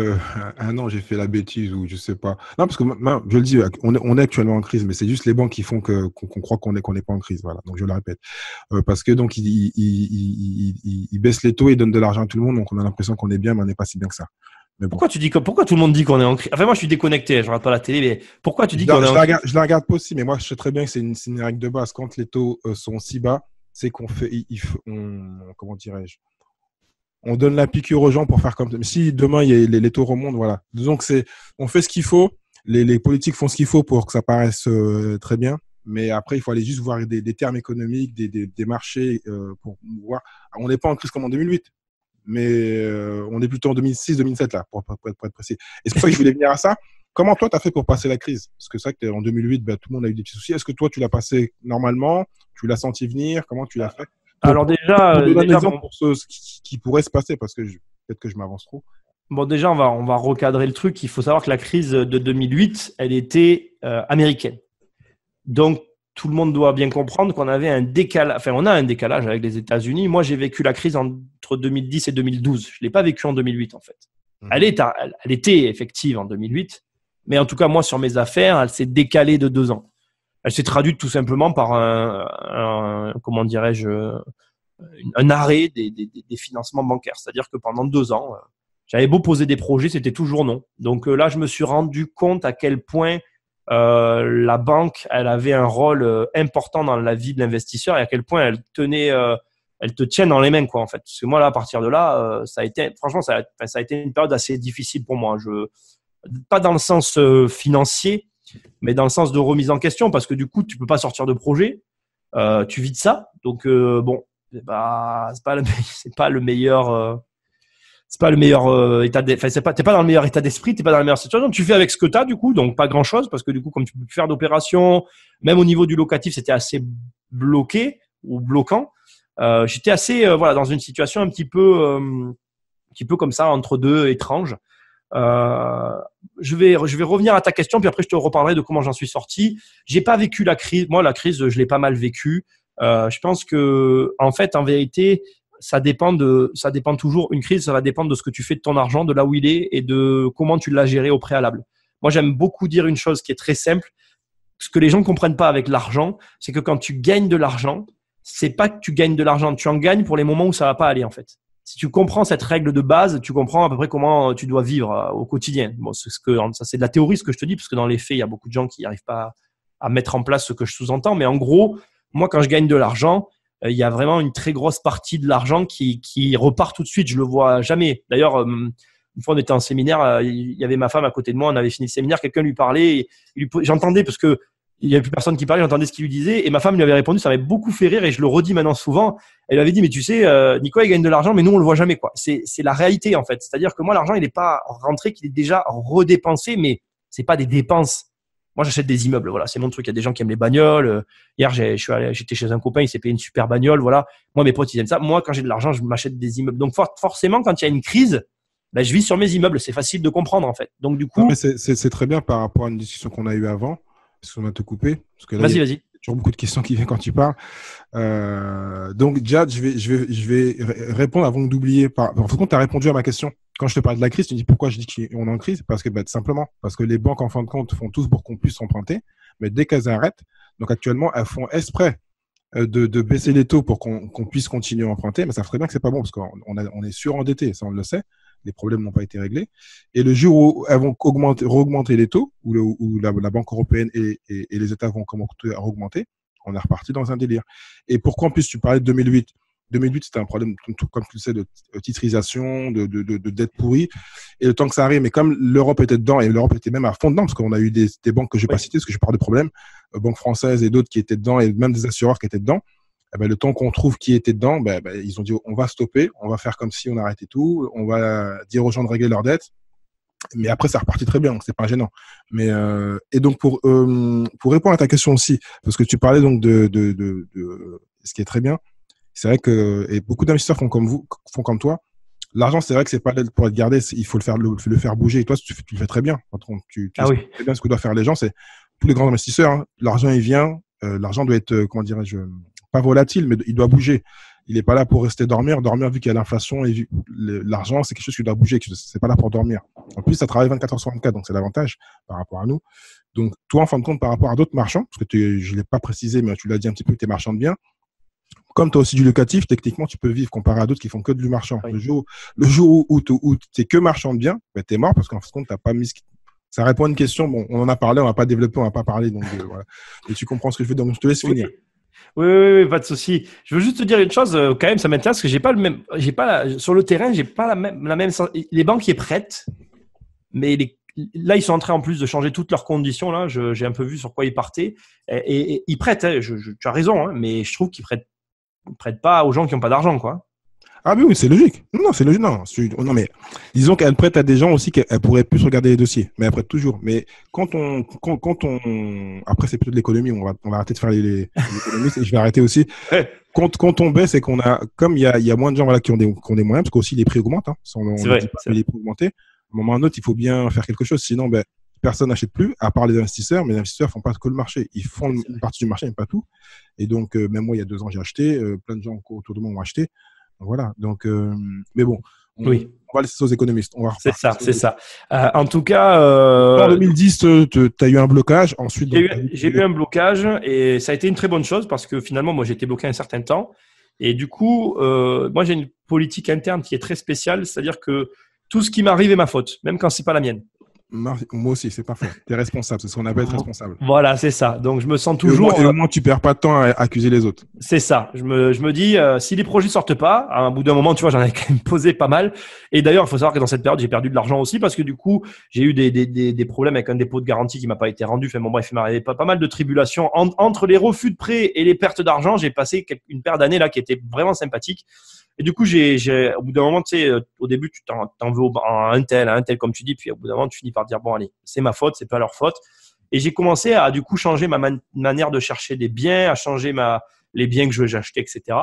un an, j'ai fait la bêtise ou je sais pas. Non, parce que je le dis, on est actuellement en crise, mais c'est juste les banques qui font qu'on croit qu'on n'est pas en crise. Voilà. Donc je le répète, parce que donc ils baissent les taux et donnent de l'argent à tout le monde, donc on a l'impression qu'on est bien, mais on n'est pas si bien que ça. Mais bon. Pourquoi tout le monde dit qu'on est en crise? Enfin, moi, je suis déconnecté, je regarde pas la télé, mais pourquoi tu dis qu'on est en crise? Je la regarde pas aussi, mais moi, je sais très bien que c'est une règle de base. Quand les taux sont si bas, c'est qu'on fait, comment dirais-je, on donne la piqûre aux gens pour faire comme ça. Mais si demain les taux remontent, voilà. Disons que on fait ce qu'il faut, les politiques font ce qu'il faut pour que ça paraisse très bien. Mais après, il faut aller juste voir des termes économiques, des marchés pour voir. On n'est pas en crise comme en 2008, mais on est plutôt en 2006-2007 là, pour être précis. Et c'est pour ça que je voulais venir à ça. Comment toi, tu as fait pour passer la crise? Parce que c'est vrai qu'en 2008, tout le monde a eu des petits soucis. Est-ce que toi, tu l'as passé normalement? Tu l'as senti venir? Comment tu l'as fait? Alors déjà, pour ce qui pourrait se passer, parce que peut-être que je m'avance trop. Bon, déjà, on va recadrer le truc. Il faut savoir que la crise de 2008, elle était américaine. Donc, tout le monde doit bien comprendre qu'on avait un décalage. Enfin, on a un décalage avec les États-Unis. Moi, j'ai vécu la crise entre 2010 et 2012. Je l'ai pas vécu en 2008, en fait. Elle était effective en 2008. Mais en tout cas, moi, sur mes affaires, elle s'est décalée de 2 ans. Elle s'est traduite tout simplement par comment dirais-je, un arrêt des financements bancaires. C'est-à-dire que pendant 2 ans, j'avais beau poser des projets, c'était toujours non. Donc là, je me suis rendu compte à quel point la banque, elle avait un rôle important dans la vie de l'investisseur et à quel point elle te tient dans les mains, quoi, en fait. Parce que moi, là, à partir de là, ça a été une période assez difficile pour moi. Pas dans le sens financier, mais dans le sens de remise en question, parce que du coup, tu peux pas sortir de projet, tu vis de ça. Donc bon, c'est pas le meilleur état t'es pas dans le meilleur état d'esprit, t'es pas dans la meilleure situation. Tu fais avec ce que t'as, du coup, donc pas grand chose, parce que du coup, comme tu peux plus faire d'opérations, même au niveau du locatif, c'était assez bloqué ou bloquant. J'étais assez dans une situation un petit peu comme ça, entre deux, étrange. Je vais revenir à ta question, puis après je te reparlerai de comment j'en suis sorti. J'ai pas vécu la crise. Moi, la crise, je l'ai pas mal vécue. Je pense que, en fait, en vérité, ça dépend toujours. Une crise, ça va dépendre de ce que tu fais de ton argent, de là où il est et de comment tu l'as géré au préalable. Moi, j'aime beaucoup dire une chose qui est très simple. Ce que les gens ne comprennent pas avec l'argent, c'est que quand tu gagnes de l'argent, c'est pas que tu gagnes de l'argent, tu en gagnes pour les moments où ça va pas aller, en fait. Si tu comprends cette règle de base, tu comprends à peu près comment tu dois vivre au quotidien. Bon, ça c'est de la théorie ce que je te dis, parce que dans les faits, il y a beaucoup de gens qui n'arrivent pas à mettre en place ce que je sous-entends. Mais en gros, moi, quand je gagne de l'argent, il y a vraiment une très grosse partie de l'argent qui repart tout de suite. Je le vois jamais. D'ailleurs, une fois on était en séminaire, il y avait ma femme à côté de moi, on avait fini le séminaire, quelqu'un lui parlait, j'entendais parce que il n'y avait plus personne qui parlait, j'entendais ce qu'il lui disait, et ma femme lui avait répondu, ça m'avait beaucoup fait rire, et je le redis maintenant souvent. Elle lui avait dit, mais tu sais, Nicolas, il gagne de l'argent, mais nous, on le voit jamais, quoi. C'est la réalité, en fait. C'est-à-dire que moi, l'argent, il n'est pas rentré, qu'il est déjà redépensé, mais C'est pas des dépenses. Moi, j'achète des immeubles. Voilà, c'est mon truc. Il y a des gens qui aiment les bagnoles. Hier, j'étais chez un copain, il s'est payé une super bagnole. Voilà. Moi, mes potes, ils aiment ça. Moi, quand j'ai de l'argent, je m'achète des immeubles. Donc, forcément, quand il y a une crise, ben, je vis sur mes immeubles. C'est facile de comprendre, en fait. Donc, du coup. Non, mais c'est très bien par rapport à une discussion qu'on a eue avant. Parce qu'on va te couper. Parce que là, Vas-y. il y a toujours beaucoup de questions qui viennent quand tu parles. Donc, Jad, je vais répondre avant d'oublier. En fait, tu as répondu à ma question. Quand je te parle de la crise, tu me dis pourquoi je dis qu'on est en crise. Parce que, tout simplement, parce que les banques, en fin de compte, font tout pour qu'on puisse emprunter. Mais dès qu'elles arrêtent, donc actuellement, elles font exprès de baisser les taux pour qu'on puisse continuer à emprunter. Mais ça ferait bien que c'est pas bon parce qu'on est surendetté, ça on le sait. Les problèmes n'ont pas été réglés. Et le jour où elles vont re-augmenter les taux, où la Banque européenne et les États vont commencer à augmenter, on est reparti dans un délire. Et pourquoi en plus tu parlais de 2008 2008, c'était un problème, comme tu le sais, de titrisation, de dette pourrie. Et le temps que ça arrive, mais comme l'Europe était dedans, et l'Europe était même à fond dedans, parce qu'on a eu des banques que je ne vais pas citer, parce que je parle de problèmes, banques françaises et d'autres qui étaient dedans, et même des assureurs qui étaient dedans, eh ben, le temps qu'on trouve qui était dedans, ils ont dit on va stopper, on va faire comme si on arrêtait tout, on va dire aux gens de régler leurs dettes. Mais après, ça repartit très bien, donc c'est pas gênant. Mais et donc pour répondre à ta question aussi, parce que tu parlais donc de ce qui est très bien, c'est vrai que et beaucoup d'investisseurs font comme toi. L'argent, c'est vrai que c'est pas là pour être gardé, il faut le faire bouger. Et toi, tu le fais très bien. Tu sais très bien ce que doivent faire les gens. C'est tous les grands investisseurs. Hein, l'argent, il vient. L'argent doit être, comment dirais-je, pas volatile, mais il doit bouger. Il n'est pas là pour rester dormir. Dormir, vu qu'il y a l'inflation, et l'argent, c'est quelque chose qui doit bouger. C'est pas là pour dormir. En plus, ça travaille 24 heures sur 24, donc c'est l'avantage par rapport à nous. Donc, toi, en fin de compte, par rapport à d'autres marchands, parce que je l'ai pas précisé, mais tu l'as dit un petit peu que tu es marchand de biens. Comme tu as aussi du locatif, techniquement, tu peux vivre comparé à d'autres qui font que du marchand. Oui. Le jour où tu n'es que marchand de biens, tu es mort parce qu'en fin de compte, tu n'as pas mis. Ça répond à une question. Bon, on en a parlé, on ne va pas développer, on ne va pas parler. Donc, voilà. Et tu comprends ce que je veux dire. Donc, je te laisse finir. Oui, pas de souci. Je veux juste te dire une chose, quand même, ça m'intéresse parce que sur le terrain, j'ai pas la même. Les banques y prêtent, mais là, ils sont en train en plus de changer toutes leurs conditions. Là, j'ai un peu vu sur quoi ils partaient. Et ils prêtent, hein, tu as raison, hein, mais je trouve qu'ils prêtent pas aux gens qui n'ont pas d'argent, quoi. Ah oui, c'est logique. Non, c'est logique. Non, mais disons qu'elle prête à des gens aussi qu'elle pourrait plus regarder les dossiers, mais elle prête toujours. Mais quand on, après c'est plutôt de l'économie, on va arrêter de faire les économistes et je vais arrêter aussi. Quand on baisse et qu'on a, comme il y a moins de gens qui ont des moyens, parce qu'aussi les prix augmentent. Hein, c'est vrai. Les prix augmentent. À un moment ou à un autre, il faut bien faire quelque chose. Sinon, personne n'achète plus, à part les investisseurs, mais les investisseurs font pas que le marché. Ils font une partie du marché, mais pas tout. Et donc, même moi, il y a 2 ans, j'ai acheté. Plein de gens autour de moi ont acheté. Voilà. Donc, mais bon, on va laisser ça aux économistes. C'est ça. En tout cas, en 2010, tu as eu un blocage. Ensuite, j'ai eu un blocage et ça a été une très bonne chose parce que finalement, moi, j'ai été bloqué un certain temps. Et du coup, moi, j'ai une politique interne qui est très spéciale, c'est-à-dire que tout ce qui m'arrive est ma faute, même quand c'est pas la mienne. Moi aussi, c'est parfait. Tu es responsable, c'est ce qu'on appelle être responsable. Voilà, c'est ça. Donc, je me sens toujours… Et au moins, tu perds pas de temps à accuser les autres. C'est ça. Je me dis, si les projets sortent pas, à un bout d'un moment, tu vois, j'en avais quand même posé pas mal. Et d'ailleurs, il faut savoir que dans cette période, j'ai perdu de l'argent aussi parce que du coup, j'ai eu des problèmes avec un dépôt de garantie qui m'a pas été rendu. Enfin, bon, bref, il m'est arrivé pas mal de tribulations. Entre les refus de prêt et les pertes d'argent, j'ai passé une paire d'années là qui était vraiment sympathique. Et du coup, au bout d'un moment, tu sais, au début, tu t'en veux à un tel, comme tu dis, puis au bout d'un moment, tu finis par dire, bon, allez, c'est ma faute, c'est pas leur faute. Et j'ai commencé à, du coup, changer ma manière de chercher des biens, à changer les biens que j'achetais, etc.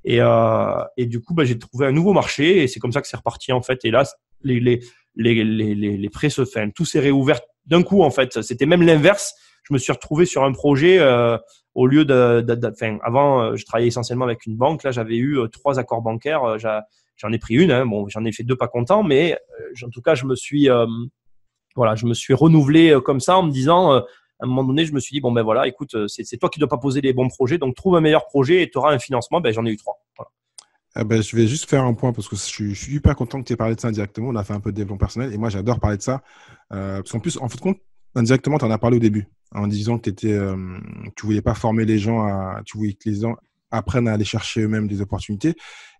Et du coup, j'ai trouvé un nouveau marché et c'est comme ça que c'est reparti, en fait. Et là, les prêts tout s'est réouvert d'un coup, en fait. C'était même l'inverse. Je me suis retrouvé sur un projet, au lieu avant, je travaillais essentiellement avec une banque. Là, j'avais eu 3 accords bancaires. J'en ai pris une. Hein. Bon, j'en ai fait 2 pas contents, mais en tout cas, je me suis renouvelé comme ça en me disant, à un moment donné, je me suis dit, bon, voilà, écoute, c'est toi qui dois pas poser les bons projets. Donc, trouve un meilleur projet et tu auras un financement. J'en ai eu 3. Voilà. Je vais juste faire un point parce que je suis super content que tu aies parlé de ça indirectement. On a fait un peu de développement personnel et moi, j'adore parler de ça. Parce qu'en plus, en fin de compte, indirectement, tu en as parlé au début en disant que tu voulais pas former les gens tu voulais que les gens apprennent à aller chercher eux-mêmes des opportunités.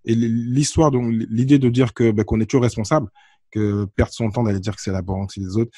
Et l'histoire, donc l'idée de dire qu'on est toujours responsable, que perdre son temps d'aller dire que c'est la banque, c'est les autres,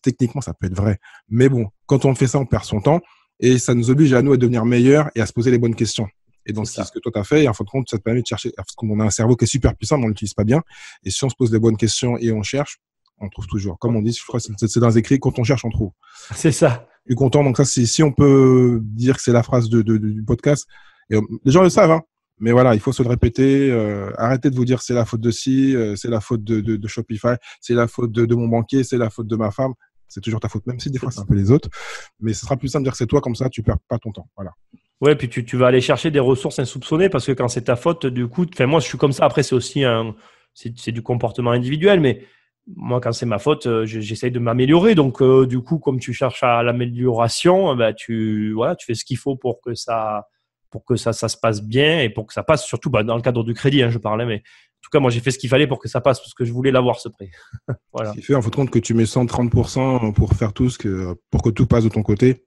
techniquement, ça peut être vrai. Mais bon, quand on fait ça, on perd son temps et ça nous oblige à nous à devenir meilleurs et à se poser les bonnes questions. Et donc, c'est ce que toi, tu as fait. Et en fin de compte, ça te permet de chercher, parce qu'on a un cerveau qui est super puissant, mais on ne l'utilise pas bien. Et si on se pose les bonnes questions et on cherche, On trouve toujours. Comme on dit, je crois que c'est dans les écrits, quand on cherche, on trouve. C'est ça. Je suis content. Donc ça, si on peut dire que c'est la phrase du podcast, et, les gens le savent, hein. Mais voilà, il faut se le répéter. Arrêtez de vous dire c'est la faute de ci, c'est la faute de Shopify, c'est la faute de mon banquier, c'est la faute de ma femme. C'est toujours ta faute, même si des fois c'est un peu les autres. Mais ce sera plus simple de dire que c'est toi, comme ça, tu perds pas ton temps. Voilà. Ouais, puis tu vas aller chercher des ressources insoupçonnées parce que quand c'est ta faute, du coup, moi, je suis comme ça. Après, c'est aussi c'est du comportement individuel, mais moi, quand c'est ma faute, j'essaye de m'améliorer. Donc, du coup, comme tu cherches à l'amélioration, tu fais ce qu'il faut pour que ça se passe bien et pour que ça passe, surtout dans le cadre du crédit, hein, je parlais, mais en tout cas, moi, j'ai fait ce qu'il fallait pour que ça passe parce que je voulais l'avoir, ce prêt. Voilà. Ce qui fait, en fin de compte, que tu mets 130% pour faire tout pour que tout passe de ton côté.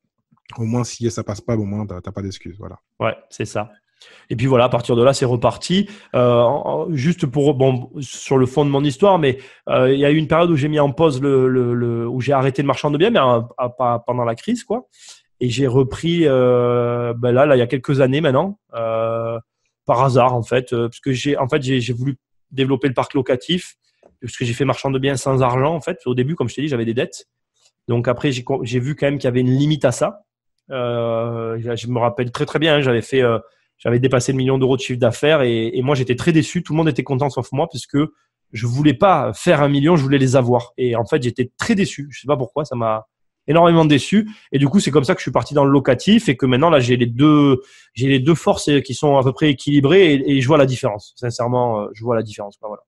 Au moins, si ça passe pas, au moins, t'as pas d'excuses. Voilà. Ouais, c'est ça. Et puis voilà, à partir de là, c'est reparti. Juste sur le fond de mon histoire, mais il y a eu une période où j'ai mis en pause où j'ai arrêté le marchand de biens, mais pas pendant la crise, quoi. Et j'ai repris là, il y a quelques années maintenant, par hasard en fait, parce que j'ai voulu développer le parc locatif, parce que j'ai fait marchand de biens sans argent en fait. Au début, comme je t'ai dit, j'avais des dettes. Donc après, j'ai vu quand même qu'il y avait une limite à ça. Je me rappelle très très bien, hein, j'avais dépassé le million d'euros de chiffre d'affaires et moi j'étais très déçu. Tout le monde était content sauf moi parce que je voulais pas faire 1 million, je voulais les avoir. Et en fait, j'étais très déçu. Je sais pas pourquoi, ça m'a énormément déçu. Et du coup, c'est comme ça que je suis parti dans le locatif et que maintenant là, j'ai les deux forces qui sont à peu près équilibrées et je vois la différence. Sincèrement, je vois la différence. Voilà.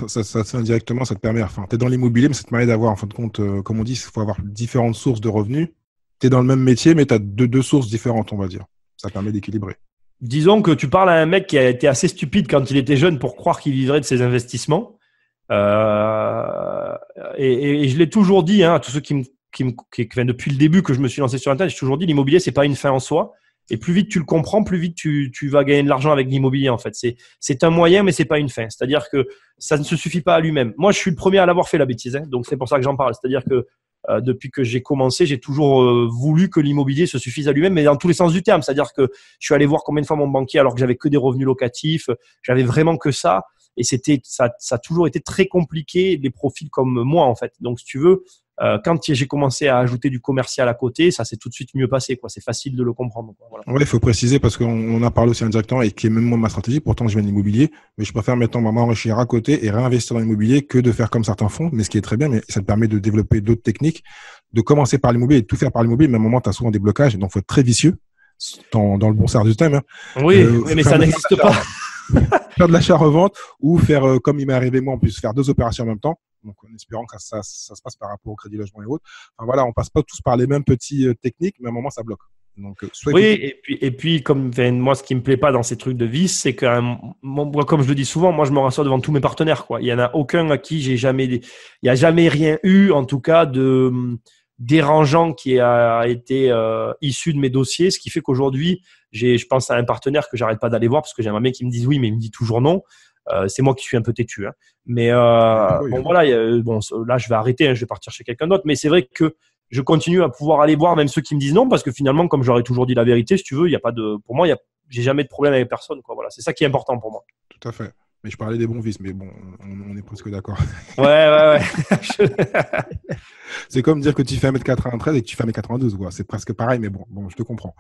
Ça indirectement, ça te permet. Enfin, t'es dans l'immobilier, mais ça te permet d'avoir, en fin de compte, comme on dit, il faut avoir différentes sources de revenus. T'es dans le même métier, mais t'as deux sources différentes, on va dire. Ça permet d'équilibrer. Disons que tu parles à un mec qui a été assez stupide quand il était jeune pour croire qu'il vivrait de ses investissements. Et je l'ai toujours dit, hein, à tous ceux depuis le début que je me suis lancé sur Internet, j'ai toujours dit l'immobilier, c'est pas une fin en soi. Et plus vite tu le comprends, plus vite tu vas gagner de l'argent avec l'immobilier, en fait. C'est un moyen, mais c'est pas une fin. C'est-à-dire que ça ne se suffit pas à lui-même. Moi, je suis le premier à l'avoir fait, la bêtise, hein, donc c'est pour ça que j'en parle. C'est-à-dire que depuis que j'ai commencé, j'ai toujours voulu que l'immobilier se suffise à lui-même, mais dans tous les sens du terme. C'est-à-dire que je suis allé voir combien de fois mon banquier alors que j'avais que des revenus locatifs, j'avais vraiment que ça, et ça a toujours été très compliqué les profils comme moi, en fait. Donc, si tu veux, quand j'ai commencé à ajouter du commercial à côté, ça s'est tout de suite mieux passé, quoi. C'est facile de le comprendre. Voilà. Ouais, il faut préciser parce qu'on a parlé aussi indirectement et qui est même moi ma stratégie. Pourtant, je viens de l'immobilier, mais je préfère maintenant m'enrichir à côté et réinvestir dans l'immobilier que de faire comme certains font. Mais ce qui est très bien, mais ça te permet de développer d'autres techniques, de commencer par l'immobilier et de tout faire par l'immobilier. Mais à un moment, tu as souvent des blocages, donc faut être très vicieux dans le bon sens du thème. Hein. Oui, mais ça n'existe pas. Faire de l'achat-revente ou faire, comme il m'est arrivé moi, en plus, faire 2 opérations en même temps. Donc, en espérant que ça se passe par rapport au crédit logement et autres. Enfin, voilà, on passe pas tous par les mêmes petits techniques, mais à un moment, ça bloque. Donc, et puis comme moi, ce qui me plaît pas dans ces trucs de vice, c'est que moi, comme je le dis souvent, moi, je me rassure devant tous mes partenaires, quoi. Il y en a aucun à qui il y a jamais rien eu, en tout cas, de dérangeant qui a été issu de mes dossiers, ce qui fait qu'aujourd'hui, je pense à un partenaire que j'arrête pas d'aller voir parce que j'aimerais bien qu'il me dise oui, mais il me dit toujours non. C'est moi qui suis un peu têtu, hein. Mais voilà, là je vais arrêter, hein, je vais partir chez quelqu'un d'autre. Mais c'est vrai que je continue à pouvoir aller voir même ceux qui me disent non, parce que finalement, comme j'aurais toujours dit la vérité, si tu veux, il y a pas de, pour moi, j'ai jamais de problème avec personne, quoi. Voilà, c'est ça qui est important pour moi. Tout à fait. Mais je parlais des bons vices, mais bon, on est presque d'accord. Ouais. C'est comme dire que tu fais 1m93 et que tu fais 1m92, quoi. C'est presque pareil, mais bon, je te comprends.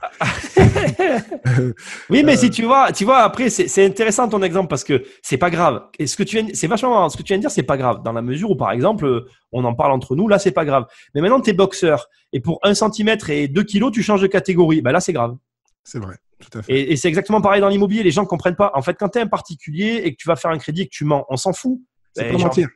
Oui, mais si tu vois, après, c'est intéressant ton exemple parce que c'est pas grave. Et c'est vachement, ce que tu viens de dire, c'est pas grave. Dans la mesure où, par exemple, on en parle entre nous, là, c'est pas grave. Mais maintenant, tu es boxeur et pour 1 cm et 2 kilos, tu changes de catégorie. Ben là, c'est grave. C'est vrai. Tout à fait. Et c'est exactement pareil dans l'immobilier. Les gens ne comprennent pas. En fait, quand tu es un particulier et que tu vas faire un crédit et que tu mens, on s'en fout. C'est pas mentir.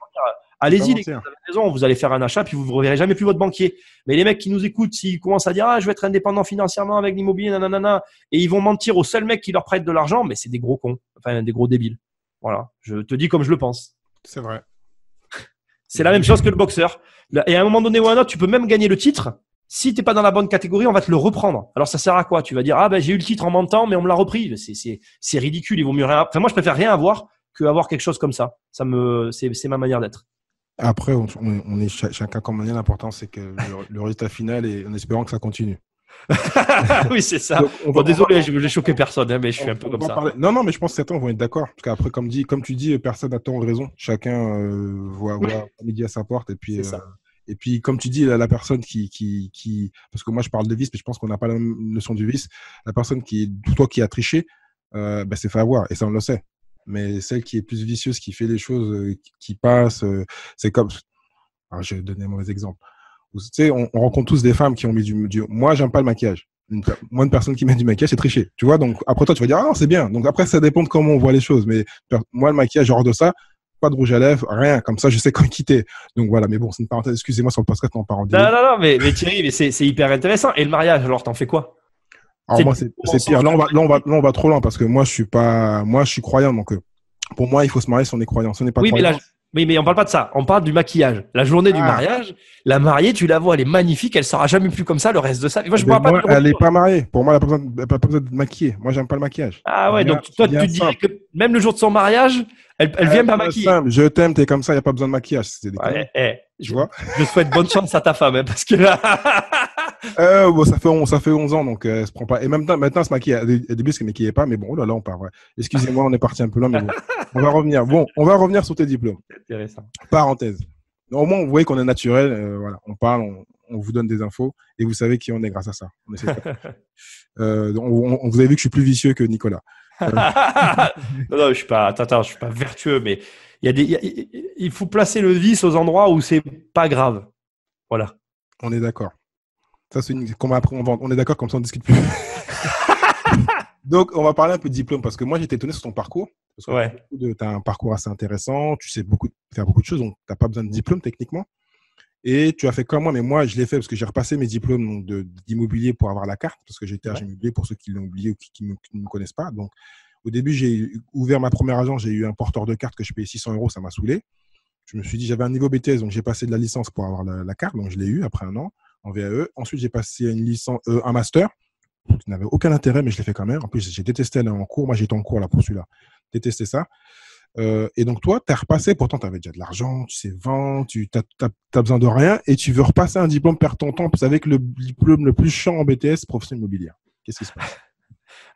Allez-y, les gars, vous avez raison, vous allez faire un achat puis vous ne reverrez jamais plus votre banquier. Mais les mecs qui nous écoutent, s'ils commencent à dire je vais être indépendant financièrement avec l'immobilier, nanana, et ils vont mentir au seul mec qui leur prête de l'argent, mais c'est des gros cons, enfin des gros débiles. Voilà, je te dis comme je le pense. C'est vrai. C'est la même chose que le boxeur. Et à un moment donné ou à un autre, tu peux même gagner le titre. Si t'es pas dans la bonne catégorie, on va te le reprendre. Alors ça sert à quoi? Tu vas dire j'ai eu le titre en mentant, mais on me l'a repris. C'est ridicule. Il vaut mieux rien. Enfin moi je préfère rien avoir que avoir quelque chose comme ça. C'est ma manière d'être. Après on est chacun comme on est. L'important c'est que le résultat final et en espérant que ça continue. Oui, c'est ça. Donc, Bon, désolé, je n'ai choqué personne, hein, mais je suis un peu comme ça. Non, non, mais je pense que certains vont être d'accord. Parce qu'après, comme tu dis, personne n'a tort ou raison. Chacun voit midi à sa porte. C'est ça. Et puis, comme tu dis, la personne Parce que moi, je parle de vice, mais je pense qu'on n'a pas la même notion du vice. La personne toi qui a triché, c'est fait avoir. Et ça, on le sait. Mais celle qui est plus vicieuse, qui fait les choses, qui passe, c'est comme. Alors, je vais donner un mauvais exemple. Tu sais, on rencontre tous des femmes qui ont mis Moi, j'aime pas le maquillage. Moi, une personne qui met du maquillage, c'est tricher. Tu vois, donc après toi, tu vas dire, ah non, c'est bien. Donc après, ça dépend de comment on voit les choses. Mais moi, le maquillage, hors de ça, pas de rouge à lèvres, rien. Comme ça, je sais quand quitter. Donc voilà, mais bon, c'est une parenthèse. Excusez-moi sur le podcast, on part en Non, non, non, mais Thierry, mais c'est hyper intéressant. Et le mariage, alors, t'en fais quoi? Alors moi, c'est pire. Là, on va trop loin parce que moi, je suis croyant. Donc pour moi, il faut se marier si on est croyant. Si on n'est pas croyant. Oui, mais on parle pas de ça. On parle du maquillage. La journée du mariage, la mariée, tu la vois, elle est magnifique. Elle sera jamais plus comme ça le reste de sa vie. Moi, elle n'est pas mariée. Pour moi, elle n'a pas besoin de maquiller. Moi, j'aime pas le maquillage. Ah ouais, donc toi, tu dirais que même le jour de son mariage, elle vient pas maquiller. Simple. Je t'aime, t'es comme ça, il n'y a pas besoin de maquillage. Tu vois. Je souhaite bonne chance à ta femme, hein, parce que là. Bon, ça fait 11 ans, donc elle se prend pas. Et même maintenant, elle se maquille. Au début, elle se maquillait pas, mais bon, oh là là, on part. Ouais. Excusez-moi, on est parti un peu loin, mais bon. On va revenir. Bon, on va revenir sur tes diplômes. Intéressant. Parenthèse. Au moins, vous voyez qu'on est naturel. Voilà, on parle, on vous donne des infos, et vous savez qui on est grâce à ça. Vous avez vu que je suis plus vicieux que Nicolas. Non, je suis pas. Attends, je suis pas vertueux, mais il faut placer le vice aux endroits où c'est pas grave. Voilà. On est d'accord. Ça, c'est on est d'accord, comme ça on discute plus. Donc, on va parler un peu de diplôme parce que moi, j'étais étonné sur ton parcours. Parce que tu as un parcours assez intéressant, tu sais faire beaucoup de choses, donc tu n'as pas besoin de diplôme techniquement. Et tu as fait comme moi, mais moi, je l'ai fait parce que j'ai repassé mes diplômes d'immobilier pour avoir la carte, parce que j'étais agent immobilier pour ceux qui l'ont oublié ou qui ne me connaissent pas. Donc, au début, j'ai ouvert ma première agence, j'ai eu un porteur de carte que je payais 600 €, ça m'a saoulé. Je me suis dit, j'avais un niveau BTS, donc j'ai passé de la licence pour avoir la carte, donc je l'ai eu après un an en VAE. Ensuite, j'ai passé un master qui n'avait aucun intérêt, mais je l'ai fait quand même. En plus, j'ai détesté aller en cours. Moi, j'étais en cours là pour celui-là. Détesté ça. Et donc, toi, tu as repassé. Pourtant, tu avais déjà de l'argent, tu sais vendre, tu n'as besoin de rien et tu veux repasser un diplôme, perdre ton temps avec le diplôme le plus chiant en BTS, profession immobilière. Qu'est-ce qui se passe?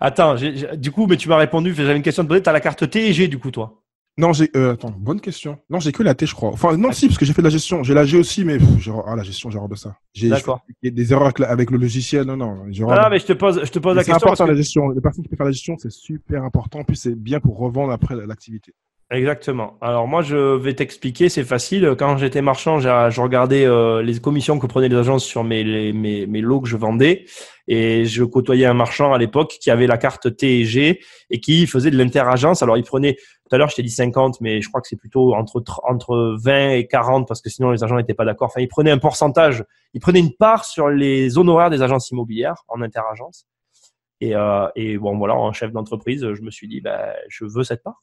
Attends, du coup, mais tu m'as répondu. J'avais une question à te poser. Tu as la carte TG, du coup, toi? Non, attends, bonne question. Non, j'ai que la T, je crois. Enfin, non, si, parce que j'ai fait de la gestion. J'ai la G aussi, mais la gestion, j'ai horreur de ça. D'accord. Il y a des erreurs avec le logiciel. Non. Mais je te pose la question. C'est important, la gestion. Les personnes qui peuvent faire la gestion, c'est super important. En plus, c'est bien pour revendre après l'activité. Exactement. Alors moi, je vais t'expliquer, c'est facile. Quand j'étais marchand, je regardais les commissions que prenaient les agences sur mes lots que je vendais, et je côtoyais un marchand à l'époque qui avait la carte T et G et qui faisait de l'interagence. Alors il prenait, tout à l'heure je t'ai dit 50, mais je crois que c'est plutôt entre 20 et 40 parce que sinon les agents n'étaient pas d'accord. Enfin, il prenait un pourcentage, il prenait une part sur les honoraires des agences immobilières en interagence. Et bon, voilà, en chef d'entreprise, je me suis dit, je veux cette part.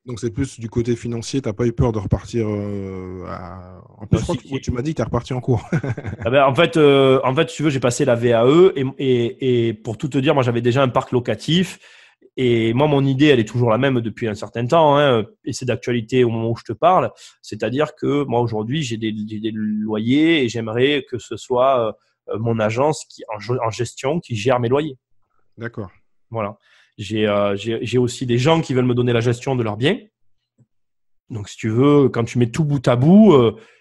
Donc, c'est plus du côté financier. Tu n'as pas eu peur de repartir en plus, je crois que tu m'as dit que tu es reparti en cours. En fait, si tu veux, j'ai passé la VAE et pour tout te dire, moi, j'avais déjà un parc locatif. Et moi, mon idée, elle est toujours la même depuis un certain temps, hein, et c'est d'actualité au moment où je te parle. C'est-à-dire que moi, aujourd'hui, j'ai des loyers et j'aimerais que ce soit mon agence en gestion qui gère mes loyers. D'accord. Voilà. J'ai aussi des gens qui veulent me donner la gestion de leurs biens. Donc, si tu veux, quand tu mets tout bout à bout,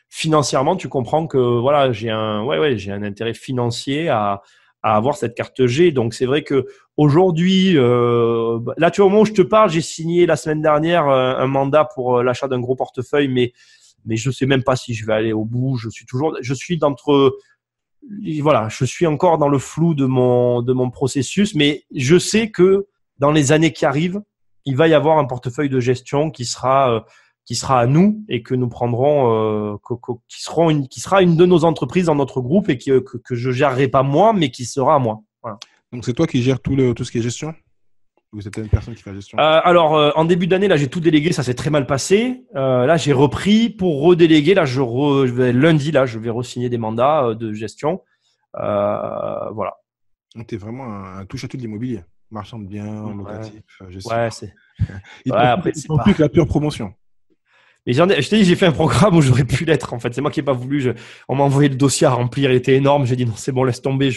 financièrement, tu comprends que voilà, j'ai un intérêt financier à avoir cette carte G. Donc, c'est vrai que aujourd'hui, là, tu vois, au moment où je te parle, j'ai signé la semaine dernière un mandat pour l'achat d'un gros portefeuille, mais je sais même pas si je vais aller au bout. Je suis encore dans le flou de mon processus, mais je sais que dans les années qui arrivent, il va y avoir un portefeuille de gestion qui sera à nous et que nous prendrons, qui sera une de nos entreprises dans notre groupe et que je gérerai pas moi, mais qui sera à moi. Voilà. Donc, c'est toi qui gères tout ce qui est gestion? Ou c'était une personne qui fait la gestion? En début d'année, là, j'ai tout délégué, ça s'est très mal passé. Là, j'ai repris pour redéléguer. Là, lundi, là, je vais re-signer des mandats de gestion. Voilà. Donc, tu es vraiment un touche-à-tout de l'immobilier. Marchand de biens, locatif, gestion. Ouais, c'est. Il ne plus que la pure promotion. Mais je t'ai dit, j'ai fait un programme où j'aurais pu l'être. En fait, c'est moi qui n'ai pas voulu. On m'a envoyé le dossier à remplir, il était énorme. J'ai dit non, c'est bon, laisse tomber.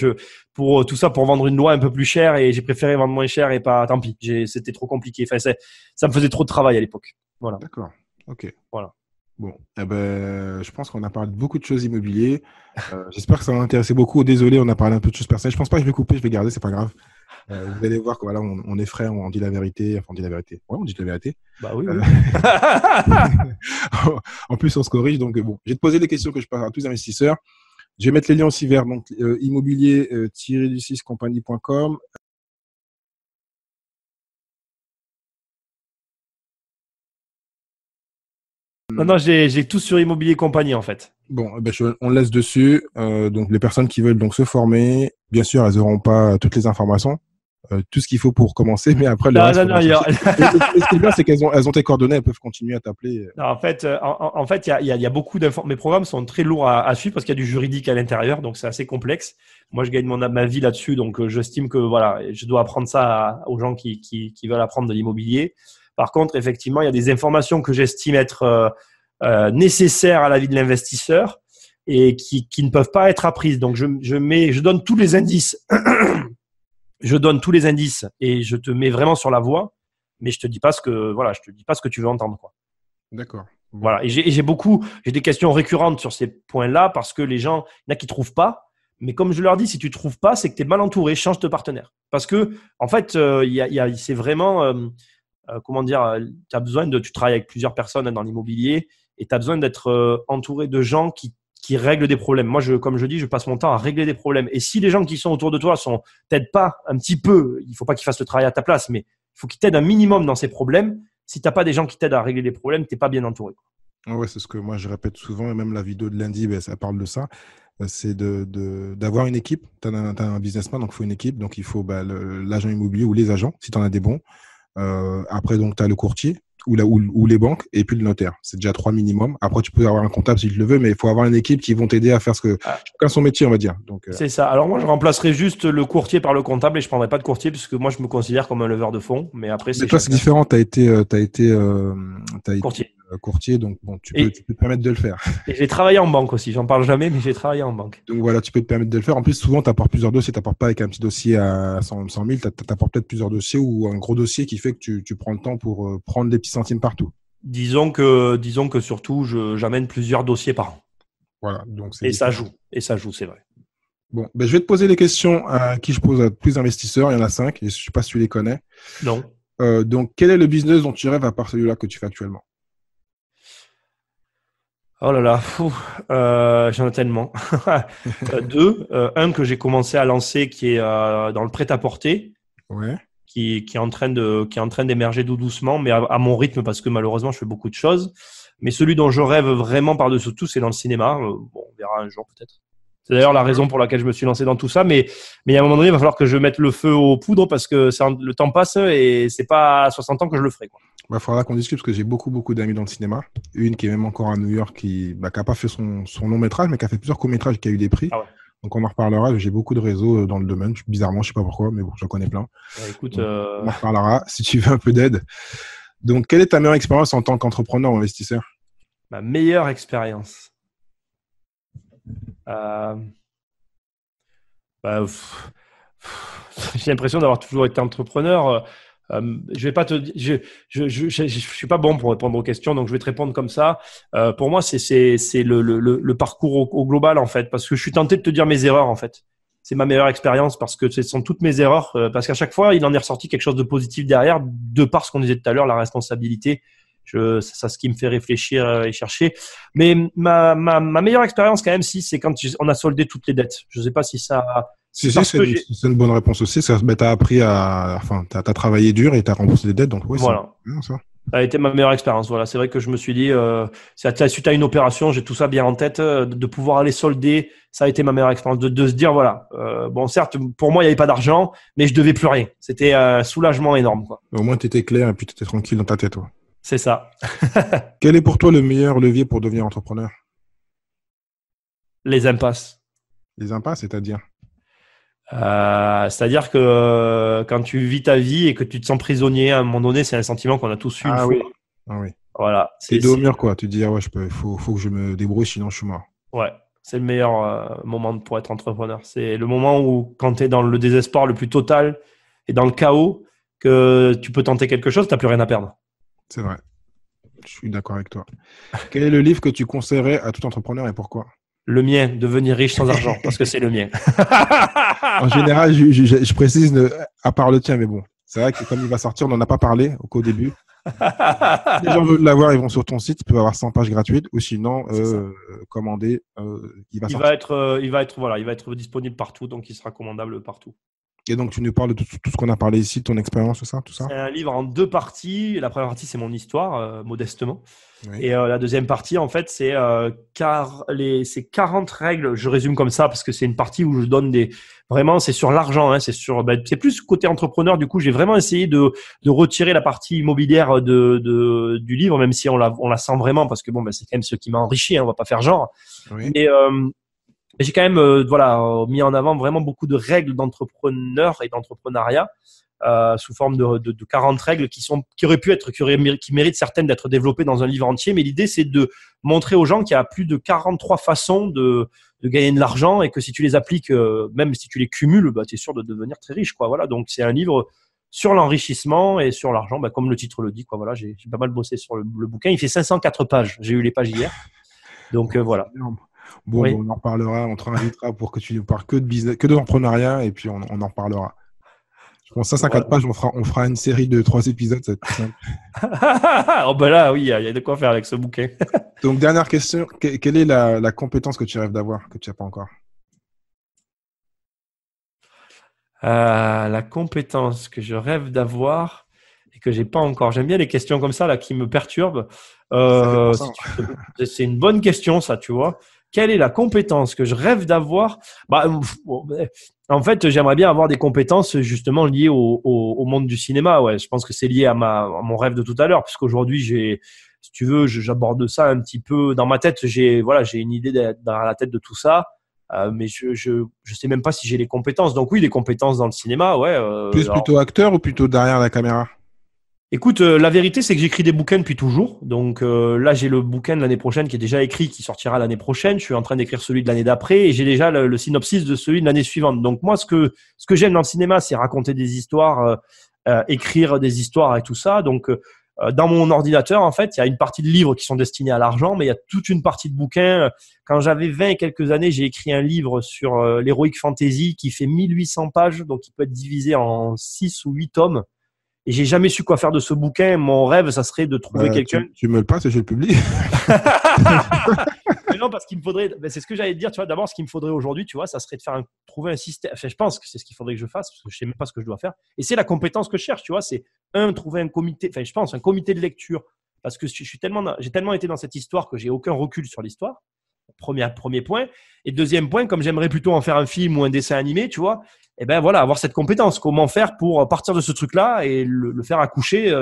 Pour tout ça, pour vendre une loi un peu plus chère, et j'ai préféré vendre moins cher et pas. Tant pis, c'était trop compliqué. Enfin, ça me faisait trop de travail à l'époque. Voilà. D'accord. Ok. Voilà. Bon, eh ben, je pense qu'on a parlé de beaucoup de choses immobilières. J'espère que ça va intéresser beaucoup. Désolé, on a parlé un peu de choses personnelles. Je pense pas que je vais couper, je vais garder, c'est pas grave. Vous allez voir que voilà, on est frères, on dit la vérité. Enfin, on dit la vérité. Ouais, on dit la vérité. Bah oui, Euh, oui. En plus, on se corrige. Donc, bon, je vais te poser les questions que je pose à tous les investisseurs. Je vais mettre les liens aussi vers donc, immobilier-du6compagnie.com. Non, j'ai tout sur Immobilier Compagnie en fait. Bon, eh ben, on laisse dessus. Donc, les personnes qui veulent donc se former, bien sûr, elles n'auront pas toutes les informations, tout ce qu'il faut pour commencer, mais après, le reste, Non, ce qui est bien, c'est qu'elles ont tes coordonnées, elles peuvent continuer à t'appeler. non, en fait, il y a beaucoup d'informations. Mes programmes sont très lourds à suivre parce qu'il y a du juridique à l'intérieur, donc c'est assez complexe. Moi, je gagne ma vie là-dessus, donc j'estime que voilà, je dois apprendre ça aux gens qui veulent apprendre de l'immobilier. Par contre, effectivement, il y a des informations que j'estime être nécessaires à la vie de l'investisseur et qui ne peuvent pas être apprises. Donc, je donne tous les indices. Je donne tous les indices et je te mets vraiment sur la voie, mais je te dis pas ce que tu veux entendre, quoi. D'accord. Bon. Voilà. Et j'ai des questions récurrentes sur ces points-là parce que les gens, il y en a qui trouvent pas. Mais comme je leur dis, si tu trouves pas, c'est que tu es mal entouré, change de partenaire. Parce que, en fait, c'est vraiment, comment dire, tu travailles avec plusieurs personnes dans l'immobilier et tu as besoin d'être entouré de gens qui règlent des problèmes. Moi, comme je dis, je passe mon temps à régler des problèmes. Et si les gens qui sont autour de toi t'aident pas un petit peu, il faut pas qu'ils fassent le travail à ta place, mais il faut qu'ils t'aident un minimum dans ces problèmes. Si tu n'as pas des gens qui t'aident à régler les problèmes, tu n'es pas bien entouré. Ouais, c'est ce que moi je répète souvent, et même la vidéo de lundi, ben, ça parle de ça. C'est d'avoir une équipe. Tu as un businessman, donc il faut une équipe. Donc il faut l'agent immobilier ou les agents, si tu en as des bons. Après, donc tu as le courtier ou les banques et puis le notaire. C'est déjà 3 minimum. Après, tu peux avoir un comptable si tu le veux, mais il faut avoir une équipe qui vont t'aider à faire chacun son métier, on va dire. Donc, c'est ça. Alors moi, je remplacerai juste le courtier par le comptable et je ne prendrai pas de courtier puisque moi, je me considère comme un leveur de fonds. Mais après, mais toi, c'est différent. Tu as été courtier, donc bon, tu peux te permettre de le faire. Et j'ai travaillé en banque aussi. J'en parle jamais, mais j'ai travaillé en banque. Donc voilà, tu peux te permettre de le faire. En plus, souvent, tu apportes plusieurs dossiers. Tu n'apportes pas avec un petit dossier à 100 000. Tu apportes peut-être plusieurs dossiers ou un gros dossier qui fait que tu prends le temps pour prendre des petits centimes partout. Disons que surtout, j'amène plusieurs dossiers par an. Voilà, donc ça joue, c'est vrai. Bon, je vais te poser les questions à qui je pose à plus d'investisseurs. Il y en a 5 et je ne sais pas si tu les connais. Non. Donc, quel est le business dont tu rêves à part celui-là que tu fais actuellement? Oh là là, j'en ai tellement. Deux, un que j'ai commencé à lancer qui est dans le prêt-à-porter, ouais. qui est en train d'émerger tout doucement, mais à mon rythme parce que malheureusement je fais beaucoup de choses. Mais celui dont je rêve vraiment par-dessus tout, c'est dans le cinéma. Bon, on verra un jour peut-être. C'est d'ailleurs la raison pour laquelle je me suis lancé dans tout ça. Mais à un moment donné, il va falloir que je mette le feu aux poudres parce que le temps passe et c'est pas à 60 ans que je le ferai, quoi. Il faudra qu'on discute parce que j'ai beaucoup d'amis dans le cinéma. Une qui est même encore à New York qui n'a pas fait son long métrage, mais qui a fait plusieurs courts métrages qui a eu des prix. Ah ouais. Donc on en reparlera. J'ai beaucoup de réseaux dans le domaine. Bizarrement, je ne sais pas pourquoi, mais bon, j'en connais plein. Écoute, on en reparlera si tu veux un peu d'aide. Donc, quelle est ta meilleure expérience en tant qu'entrepreneur ou investisseur? Ma meilleure expérience. J'ai l'impression d'avoir toujours été entrepreneur. Je vais pas te dire, je suis pas bon pour répondre aux questions, donc je vais te répondre comme ça. Pour moi, c'est le parcours au global en fait, parce que je suis tenté de te dire mes erreurs en fait. C'est ma meilleure expérience parce que ce sont toutes mes erreurs, parce qu'à chaque fois, il en est ressorti quelque chose de positif derrière, de par ce qu'on disait tout à l'heure, la responsabilité. C'est ce qui me fait réfléchir et chercher. Mais ma meilleure expérience quand même, c'est quand on a soldé toutes les dettes. Je sais pas si ça. C'est une bonne réponse aussi. Tu as appris t'as travaillé dur et tu as remboursé des dettes. Donc, oui, voilà. Ça a été ma meilleure expérience. Voilà. C'est vrai que je me suis dit, suite à une opération, j'ai tout ça bien en tête, de pouvoir aller solder, ça a été ma meilleure expérience. De se dire, voilà, bon, certes, pour moi, il n'y avait pas d'argent, mais je devais plus rien. C'était un soulagement énorme, quoi. Au moins, tu étais clair et puis tu étais tranquille dans ta tête. Ouais. C'est ça. Quel est pour toi le meilleur levier pour devenir entrepreneur? Les impasses. Les impasses, c'est-à-dire? C'est-à-dire que quand tu vis ta vie et que tu te sens prisonnier, à un moment donné, c'est un sentiment qu'on a tous eu une fois. Ah oui. Voilà. T'es dos au mur, quoi. Tu te dis, ah ouais, faut que je me débrouille, sinon je suis mort. Ouais, c'est le meilleur moment pour être entrepreneur. C'est le moment où, quand tu es dans le désespoir le plus total et dans le chaos, que tu peux tenter quelque chose, tu n'as plus rien à perdre. C'est vrai. Je suis d'accord avec toi. Quel est le livre que tu conseillerais à tout entrepreneur et pourquoi? Le mien, devenir riche sans argent, parce que c'est le mien. En général, je précise, à part le tien, mais bon. C'est vrai que comme il va sortir, on n'en a pas parlé qu'au début. Si les gens veulent l'avoir, ils vont sur ton site, ils peuvent avoir 100 pages gratuites ou sinon commander. Il va sortir. Il va être disponible partout, donc il sera commandable partout. Et donc, tu nous parles de tout ce qu'on a parlé ici, ton expérience, tout ça? C'est un livre en 2 parties. La première partie, c'est mon histoire, modestement. Oui. Et la deuxième partie, en fait, c'est 40 règles. Je résume comme ça parce que c'est une partie où je donne vraiment, c'est sur l'argent. Hein, c'est plus côté entrepreneur. Du coup, j'ai vraiment essayé de retirer la partie immobilière du livre, même si on la sent vraiment parce que bon, c'est quand même ce qui m'a enrichi. Hein, on va pas faire genre. Oui. Mais j'ai quand même mis en avant vraiment beaucoup de règles d'entrepreneur et d'entrepreneuriat sous forme de 40 règles qui méritent certaines d'être développées dans un livre entier. Mais l'idée, c'est de montrer aux gens qu'il y a plus de 43 façons de gagner de l'argent et que si tu les appliques, même si tu les cumules, tu es sûr de devenir très riche, quoi. Voilà. Donc, c'est un livre sur l'enrichissement et sur l'argent, comme le titre le dit, quoi. Voilà. J'ai pas mal bossé sur le bouquin. Il fait 504 pages. J'ai eu les pages hier. Donc, voilà. Bon, Oui. on en reparlera, on te réinvitera pour que tu ne parles que de business, que d'entrepreneuriat, et puis on en reparlera. Je pense que 504 pages, on fera une série de 3 épisodes, ça va être plus simple. Oh là, oui, il y a de quoi faire avec ce bouquin. Donc, dernière question, quelle est la compétence que tu rêves d'avoir, que tu n'as pas encore? La compétence que je rêve d'avoir et que j'ai pas encore. J'aime bien les questions comme ça là qui me perturbent. C'est une bonne question, ça, tu vois. Quelle est la compétence que je rêve d'avoir? En fait, j'aimerais bien avoir des compétences justement liées au monde du cinéma. Ouais, je pense que c'est lié à mon rêve de tout à l'heure, puisqu'aujourd'hui, si tu veux, j'aborde ça un petit peu dans ma tête. J'ai une idée dans la tête de tout ça. Mais je sais même pas si j'ai les compétences. Donc oui, les compétences dans le cinéma, ouais. Plutôt acteur ou plutôt derrière la caméra? Écoute, la vérité, c'est que j'écris des bouquins depuis toujours. Donc là, j'ai le bouquin de l'année prochaine qui est déjà écrit, qui sortira l'année prochaine. Je suis en train d'écrire celui de l'année d'après et j'ai déjà le synopsis de celui de l'année suivante. Donc moi, ce que j'aime dans le cinéma, c'est raconter des histoires, écrire des histoires et tout ça. Donc dans mon ordinateur, en fait, il y a une partie de livres qui sont destinés à l'argent, mais il y a toute une partie de bouquins. Quand j'avais 20 et quelques années, j'ai écrit un livre sur l'heroic fantasy qui fait 1800 pages, donc il peut être divisé en 6 ou 8 tomes. Et j'ai jamais su quoi faire de ce bouquin. Mon rêve, ça serait de trouver quelqu'un. Tu me le passes et je le publie. Mais non, parce qu'il me faudrait. C'est ce que j'allais te dire. Tu vois, d'abord, ce qu'il me faudrait aujourd'hui, tu vois, ça serait de trouver un système. Enfin, je pense que c'est ce qu'il faudrait que je fasse, parce que je sais même pas ce que je dois faire. Et c'est la compétence que je cherche. Tu vois, c'est trouver un comité. Enfin, je pense un comité de lecture, parce que j'ai tellement été dans cette histoire que j'ai aucun recul sur l'histoire. Premier point. Et deuxième point, comme j'aimerais plutôt en faire un film ou un dessin animé, tu vois, et ben voilà, avoir cette compétence. Comment faire pour partir de ce truc-là et le faire accoucher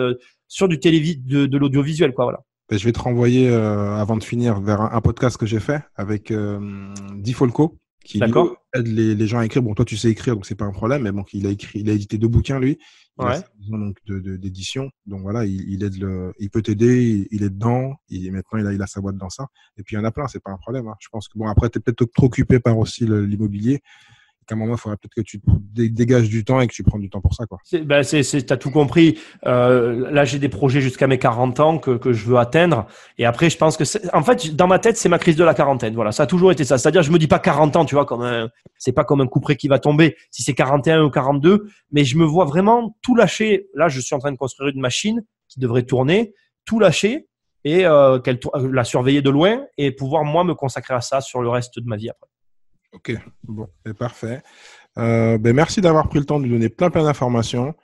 sur de l'audiovisuel, quoi, voilà. Je vais te renvoyer, avant de finir, vers un podcast que j'ai fait avec Di Folco, qui lui, aide les gens à écrire. Bon, toi, tu sais écrire, donc c'est pas un problème, mais bon, il a édité 2 bouquins, lui. Il a besoin donc d'édition. Donc voilà, il peut t'aider, il est dedans. Maintenant, il a sa boîte dans ça. Et puis, il y en a plein, c'est pas un problème. Hein. Je pense que bon, après, tu es peut-être trop occupé par aussi l'immobilier. qu'à un moment, il faudrait peut-être que tu dégages du temps et que tu prends du temps pour ça, quoi. T'as tout compris. Là, j'ai des projets jusqu'à mes 40 ans que je veux atteindre. Et après, je pense que en fait, dans ma tête, c'est ma crise de la quarantaine. Voilà, ça a toujours été ça. C'est-à-dire, je me dis pas 40 ans, tu vois, c'est pas comme un couperet qui va tomber. Si c'est 41 ou 42, mais je me vois vraiment tout lâcher. Là, je suis en train de construire une machine qui devrait tourner, tout lâcher et la surveiller de loin et pouvoir, moi, me consacrer à ça sur le reste de ma vie après. Ok, bon, c'est parfait. Merci d'avoir pris le temps de nous donner plein d'informations.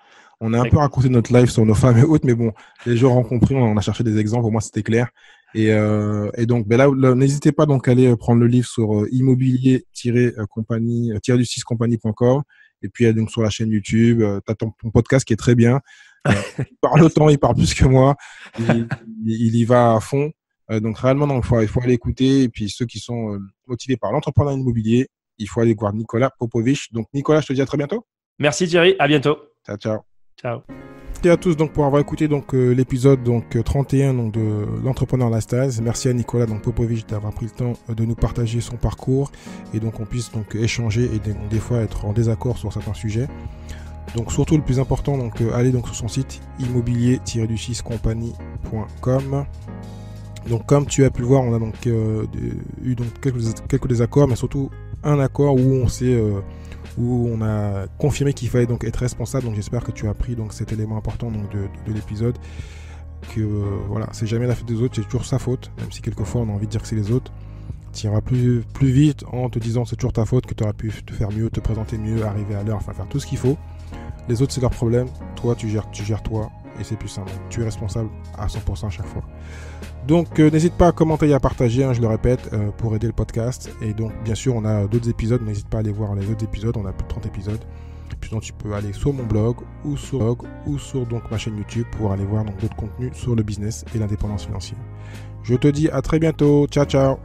On a un peu raconté notre live sur nos femmes et autres, mais bon, les gens ont compris, on a cherché des exemples, au moins c'était clair. Et donc, là, n'hésitez pas donc à aller prendre le livre sur immobilier-compagnie.com et puis donc sur la chaîne YouTube. Tu as ton podcast qui est très bien. Il parle autant, il parle plus que moi. Il y va à fond. Donc réellement, il faut aller écouter. Et puis ceux qui sont motivés par l'entrepreneuriat immobilier, il faut aller voir Nicolas Popovic. Donc Nicolas, je te dis à très bientôt. Merci Thierry, à bientôt. Ciao, ciao. Ciao. Merci à tous donc pour avoir écouté donc l'épisode donc 31 donc de l'entrepreneur lifestyle. Merci à Nicolas donc Popovic d'avoir pris le temps de nous partager son parcours et donc on puisse donc échanger et des fois être en désaccord sur certains sujets. Donc surtout le plus important, donc allez donc sur son site immobilier-compagnie.com. Donc comme tu as pu le voir, on a donc eu donc quelques désaccords, mais surtout un accord où on a confirmé qu'il fallait donc être responsable. Donc j'espère que tu as pris donc cet élément important donc de l'épisode, que voilà, c'est jamais la faute des autres, c'est toujours sa faute, même si quelquefois on a envie de dire que c'est les autres. Tu iras plus vite en te disant c'est toujours ta faute, que tu aurais pu te faire mieux, te présenter mieux, arriver à l'heure, enfin faire tout ce qu'il faut. Les autres c'est leur problème, toi tu gères toi et c'est plus simple. Tu es responsable à 100% à chaque fois. Donc n'hésite pas à commenter et à partager, je le répète, pour aider le podcast. Et donc bien sûr on a d'autres épisodes, n'hésite pas à aller voir les autres épisodes, on a plus de 30 épisodes. Puis donc tu peux aller sur mon blog ou sur donc ma chaîne YouTube pour aller voir donc d'autres contenus sur le business et l'indépendance financière. Je te dis à très bientôt, ciao ciao.